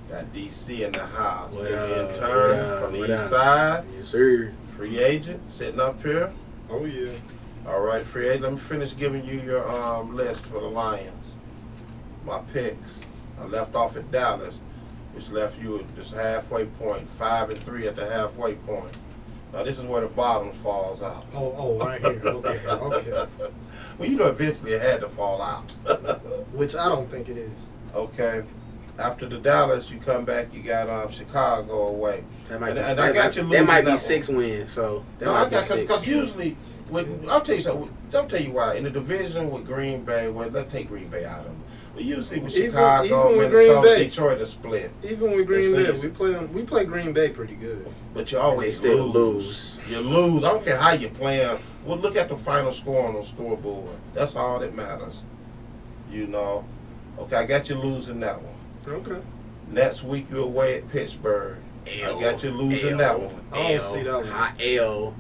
Got DC in the house. What Big up, intern what up, from the what east up? side. Yes, sir. Free agent sitting up here. Oh yeah. All right, free agent. Let me finish giving you your list for the Lions. My picks. I left off at Dallas, which left you at this halfway point, 5-3 at the halfway point. Now this is where the bottom falls out. Oh, right here. Okay. Well, you know, eventually it had to fall out. Which I don't think it is. Okay. After the Dallas, you come back. You got Chicago away. That might And- be, and I got you that losing might be that 6 wins. So that No, might I be got 6. because usually, I'll tell you something. I'll tell you why. In the division with Green Bay, let's take Green Bay out of them. But usually with Even Chicago, with Green Minnesota, Bay. Detroit are split. Even with Green Bay, This is- we play Green Bay pretty good. But you always They still lose. You lose. I don't care how you're playing. Well, look at the final score on the scoreboard. That's all that matters. You know. Okay, I got you losing that one. Okay. Next week you're away at Pittsburgh. L. I got you losing that one. I don't see that one. High L.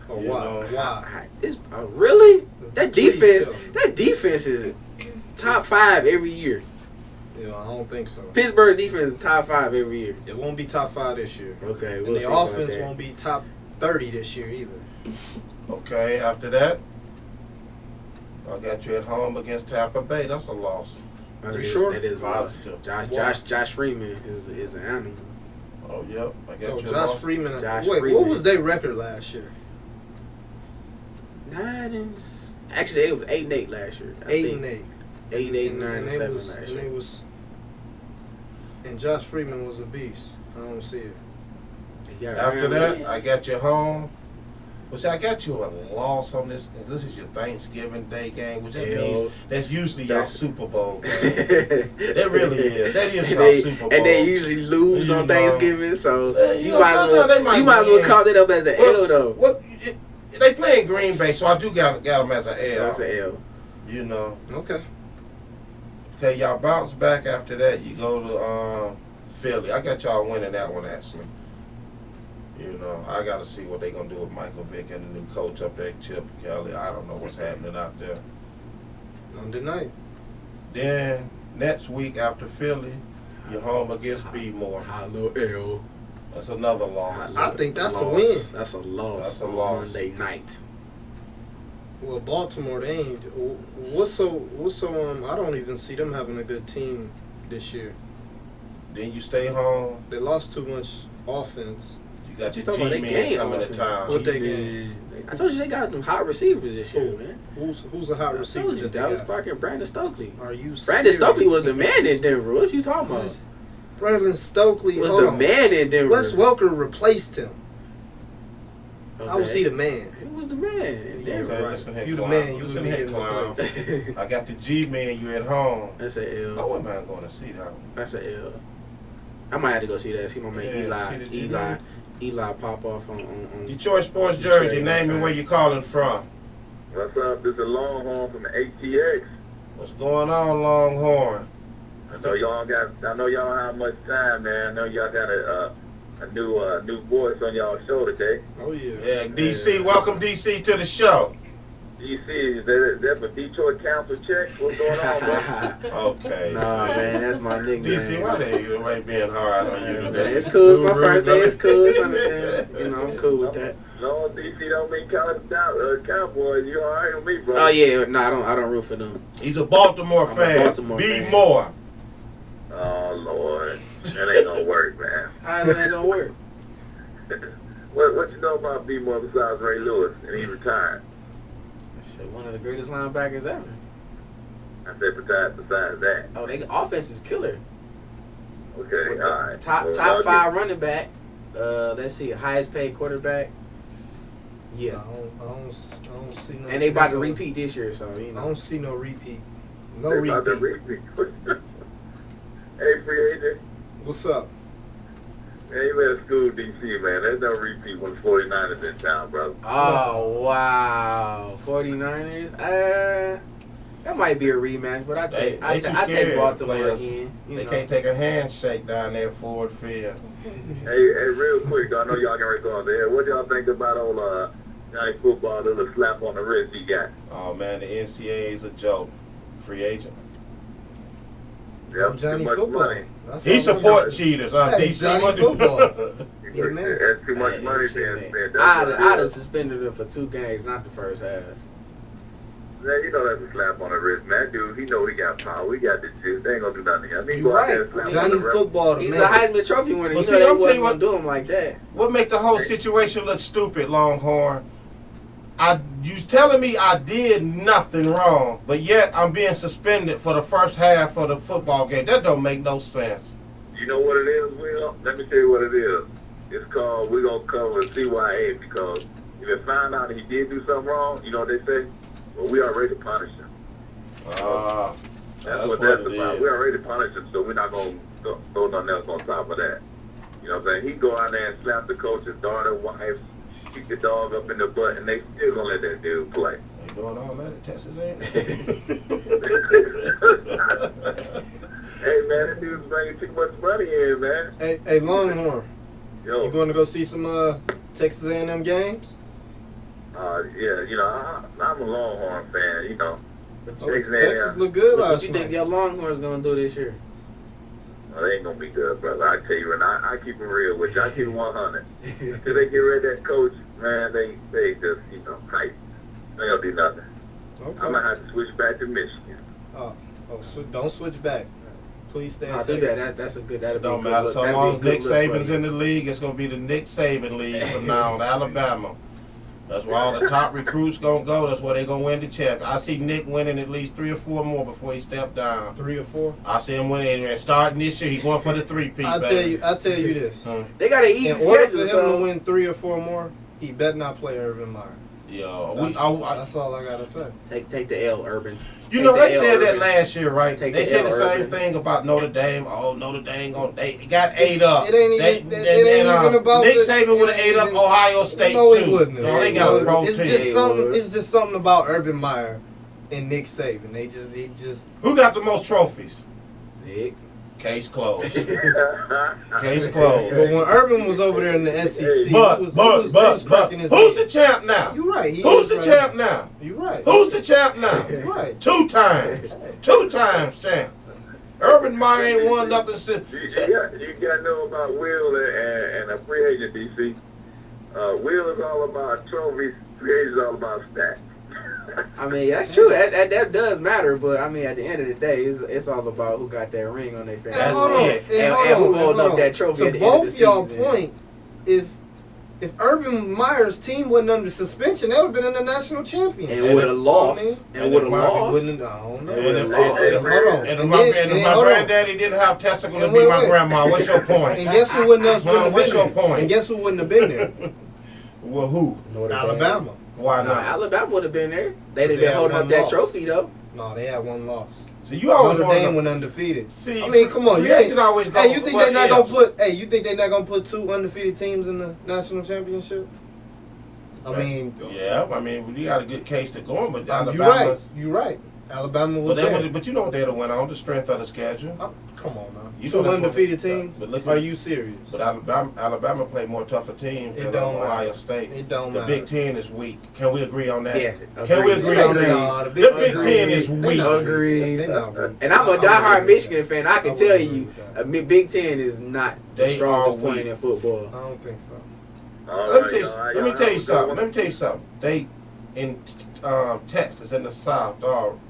Or You why? know. Why? It's really that Please defense. tell me. That defense is top 5 every year. Yeah, I don't think so. Pittsburgh's defense is top 5 every year. It won't be top 5 this year. Okay, And the offense won't be top 30 this year either. Okay, after that, I got you at home against Tampa Bay. That's a loss. You sure? That is a loss. Positive. Josh Freeman is an animal. Oh, yep. I got Oh, you at Josh home. Freeman. Josh Wait, Freeman. what was their record last year? 9-6. Actually, it was 8-8 last year. 8-8. 8-8, And 9-7 last and year. they was. And Josh Freeman was a beast. I don't see it. After that, I got you home. Well, see, I got you a loss on this. This is your Thanksgiving Day game, which that means that's usually your Super Bowl game. That really is. That is your Super Bowl. And they usually lose on Thanksgiving, so you know, might as sometimes well call it up as an L though. What? They play in Green Bay, so I do got them as an L. That's an L. You know. Okay. Okay, y'all bounce back after that. You go to Philly. I got y'all winning that one actually. You know, I got to see what they're going to do with Michael Vick and the new coach up there, Chip Kelly. I don't know what's happening out there. Monday night. Then, next week after Philly, you're home against B-More. High little L. That's another loss. I think that's a Loss. win. That's a loss. That's a on loss. Monday night. Well, Baltimore, they ain't. What's so? I don't even see them having a good team this year. Then you stay home. They lost too much offense. You got You your talking about they G-Men game coming to offense. town. What they get? I told you they got them hot receivers this year, Who? man. Who's a hot I receiver? told you, that they Dallas got? Clark and Brandon Stokely. Are you Brandon serious? Stokely was the man in Denver. What you talking about? Brandon Stokely Was hold the on. man in Denver. Wes Welker replaced him. Okay. How was he the man? He was the man in Yeah, Denver. Okay, right. listen here, If you the clown. man, you Listen would be here, in clown. the place. I got the G-Men. You at home. That's a L. I wouldn't mind going to see that one. That's a L. I might have to go see that. See my man Yeah, see the G-Men. Eli pop off on Detroit Sports Detroit Jersey. one Name me time. where you calling from. What's up? This is Longhorn from ATX. What's going on, Longhorn? I know y'all don't have much time, man. I know y'all got a new voice on y'all's show today. Oh yeah. Yeah, DC. Welcome, DC, to the show. DC, is that for Detroit Council check? What's going on, bro? Okay. Nah, man, that's my nickname. DC, why the hell you right being hard on you Man, today? it's cool. It's my first day. It's cool. It's understand. You know, I'm cool with that. No, DC don't mean Cowboys. You all right with me, bro? Oh yeah, no, I don't root for them. He's a Baltimore I'm a fan. Baltimore Be fan. more. Oh, Lord. That ain't gonna work, man. How's that gonna work? What you know about B-More besides Ray Lewis? And he retired. Shit, one of the greatest linebackers ever. I said besides that. Oh, they offense is killer. Okay, all right. Top Well, top y'all 5 running back. Let's see, highest paid quarterback. I Yeah, don't see no. and they about to repeat this year, so you I know. don't see no repeat. No They about to repeat. repeat. Hey, free agent. What's up? Hey, you better school DC, man. There's no repeat when 49ers in town, brother. Oh wow, 49ers. That might be a rematch, but I take scared, Baltimore players. again. You They know. can't take a handshake down there at Ford Field. Hey, real quick, I know y'all can ready to go on there. What y'all think about old night football, the little slap on the wrist he got? Oh man, the NCAA is a joke. Free agent. Go Johnny too much Football. money. That's He all I supports know. cheaters. Hey, DC, Johnny what do- Football. He the man. That's too much Hey, money shit, being man. spent. I'd have suspended him for 2 games, not the first half. Man, you know that's a slap on the wrist, man. Dude, he know he got power. We got the juice. They ain't gonna do nothing. I mean, You go out right. there and slap on Johnny the wrist. Football, the He's man. a Heisman Trophy winner. Well, You see, know they I'm telling wasn't you gonna do him like that. What make the whole situation look stupid, Longhorn? You telling me I did nothing wrong, but yet I'm being suspended for the first half of the football game. That don't make no sense. You know what it is, Will? Let me tell you what it is. It's called, we're going to cover CYA, because if it find out he did do something wrong, you know what they say? Well, we already punished him. That's what that's it about. is. We already punished him, so we're not going to throw nothing else on top of that. You know what I'm saying? He go out there and slap the coach's daughter, wife, kick the dog up in the butt, and they still going to let that dude play. They doing all that at Texas A&M? Hey, man, that dude's bringing too much money in, man. Hey, Longhorn. Yo. You going to go see some Texas A&M games? Yeah, you know, I'm a Longhorn fan, you know. But Texas look good what last you night. think your Longhorns gonna do this year? Well, they ain't gonna be good, brother. I tell you, and I keep it real with you. I keep it 100. Until they get rid of that coach, man, they just, you know, hype. They don't do nothing. Okay. I'm gonna have to switch back to Michigan. So don't switch back. Please stay in I'll do Texas. that. That's a good. That'll It be a don't good matter. look. So That'll be long a as good Nick look for Saban's you. in the league, it's gonna be the Nick Saban league from now on, Alabama. That's where all the top recruits gonna go. That's where they gonna win the champ. I see Nick winning at least 3 or 4 more before he step down. 3 or 4. I see him winning and starting this year. He going for the 3-peat. I tell you this. They got an easy In order for schedule, him so to win 3 or 4 more, he better not play Urban Meyer. Yo, That's all I gotta say. take the L, Urban. you Take know the they L, said that Urban. last year, right? Take They the said L, the same Urban. thing about Notre Dame. Oh, Notre Dame they got It's- ate up. it ain't even- it ain't even about Nick the- Saban would have it ate up ain't- Ohio State No, he too. wouldn't. No, they got a pro It's team. just something. would. It's just something about Urban Meyer and Nick Saban. They just. Who got the most trophies? Nick. Case closed. Case But closed. when Urban was over there in the SEC, But he was cracking his who's the head. champ now? You right. Who's the champ now? You right. Who's the champ now? You right. 2 times. 2 times champ. Urban Meyer ain't won nothing since. You gotta know about Will and a free agent, DC. Will is all about trophies. Free agent is all about stats. I mean, that's true. That does matter, but I mean, at the end of the day, it's all about who got that ring on their finger. That's hold on, it. and And hold who on, holding hold up that on. trophy To at the end of both the y'all season. point, if Urban Meyer's team wasn't under suspension, they would have been in the national championship. And would have lost. So, And would have And lost. wouldn't, I don't know. And Would've if- lost. and if- Hold on. and if And my then- grand- and if then- my hold on. granddaddy didn't have testicles to And be wait, my wait. grandma, what's your point? And guess who wouldn't else Well, wouldn't have what's been your there? point? And guess who wouldn't have been there? Well, who? Notre Dame. Alabama. Why No, not? Alabama would have been there. They'd have They been had holding one up that loss. trophy, though. No, they had one loss. So you always Notre want Dame to. went undefeated. See, I mean, come on, free you agent ain't. always go Hey, you think what they're not ifs. gonna put? Hey, you think they're not gonna put 2 undefeated teams in the national championship? I mean, Yeah, I mean, you got a good case to go on, but you're right. Alabama's. You're right. Alabama But, was there. but you know what they'd have went on the strength of the schedule. Come on, man. You 2 know that's undefeated what- teams. but look Are at- you serious? But Alabama played more tougher teams It than don't Ohio matter. State. It don't The matter. Big Ten is weak. Can we agree on that? Yeah, Can we agreed. agree on that? No, The Big Ten is They weak. not Agreed. They not weak. And I'm a I diehard wouldn't agree Michigan with fan. that. I can I tell wouldn't you, agree with Big Ten is not the They strongest are point weak. in football. I don't think so. Let me tell you something. Let me tell you something. They in Texas in the South,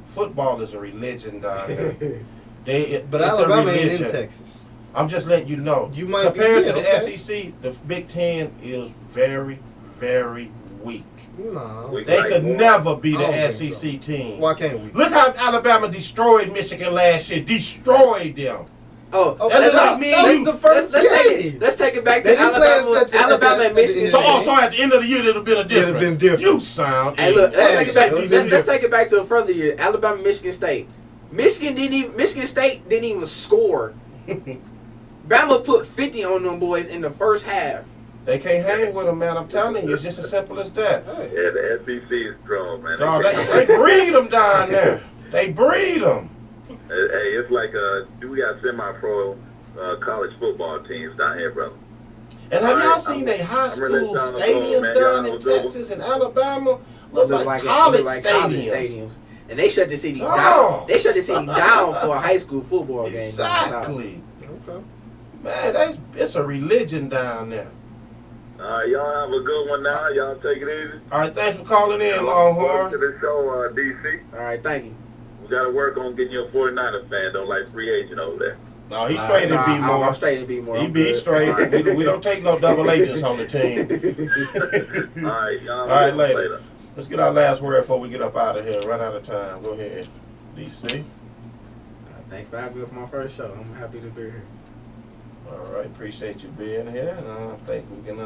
football is a religion down there. But it's a Alabama ain't in religion. Texas. I'm just letting you know. You might Compared be, to the yeah, okay. SEC, the Big Ten is very, very weak. No. We- They could never be I don't the think SEC team. Why can't we? Look how Alabama destroyed Michigan last year. Destroyed them. Oh, That look like me and That's you. the first game. Let's take it back to They didn't play Alabama, us at Alabama the and Michigan. So, Yeah. so at the end of the year, it'd have been a difference. It'd have been different. You sound. Hey, look, let's ignorant. take it back. Exactly. Let's take it back to a further year. Alabama, Michigan State. Michigan State didn't even score. Bama put 50 on them boys in the first half. They can't hang with them, man. I'm telling you, it's just as simple as that. Yeah, the SEC is strong, man. Dog, they breed them down there. They breed them. Hey, it's like we got semi-pro college football teams down here, brother. And have y'all Alright, seen they high I'm really school down the stadiums road, man. down Y'all in know Silver? Texas and Alabama? Look like college stadiums. And they shut the city Oh. down. They shut the city down for a high school football game. Exactly. Okay. Man, it's a religion down there. Y'all have a good one now. Y'all take it easy. All right, thanks for calling in, Welcome Longhorn. to the show, DC. All right, thank you. We got to work on getting you a 49er fan, though, like free agent over there. No, he's straight in I'm B-more. straight in B-more. He I'm be good. straight. We don't take no double agents on the team. All right, y'all. All right, later. Let's get our last word before we get up out of here. Run out of time. Go ahead, DC. Thanks for having me for my first show. I'm happy to be here. All right, appreciate you being here. And I think we can.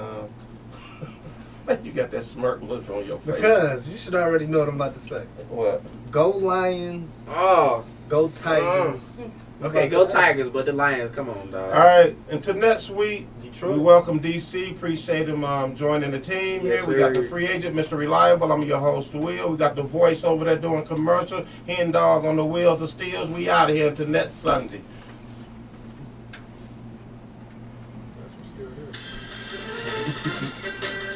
You got that smirk look on your face. Because you should already know what I'm about to say. What? Go Lions. Oh, Go Tigers. okay, go Tigers, but the Lions, come on, dog. All right, until next week, Detroit. we welcome DC. Appreciate him joining the team Yes, here. We got sir. the free agent, Mr. Reliable. I'm your host, Will. We got the voice over there doing commercial. Hen Dog on the wheels of steels. We out of here until next Sunday. That's what's still here.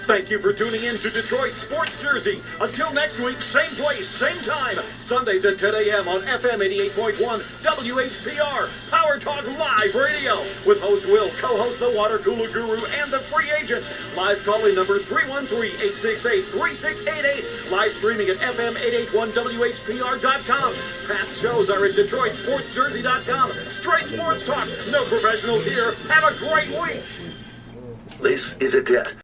Thank you for tuning in to Detroit Sports Jersey. Until next week, same place, same time. Sundays at 10 a.m. on FM 88.1 WHPR, Power Talk Live Radio. With host Will, co-host the Water Cooler Guru, and the free agent. Live calling number 313-868-3688. Live streaming at FM881WHPR.com. Past shows are at DetroitSportsJersey.com. Straight sports talk, no professionals here. Have a great week. This is a debt.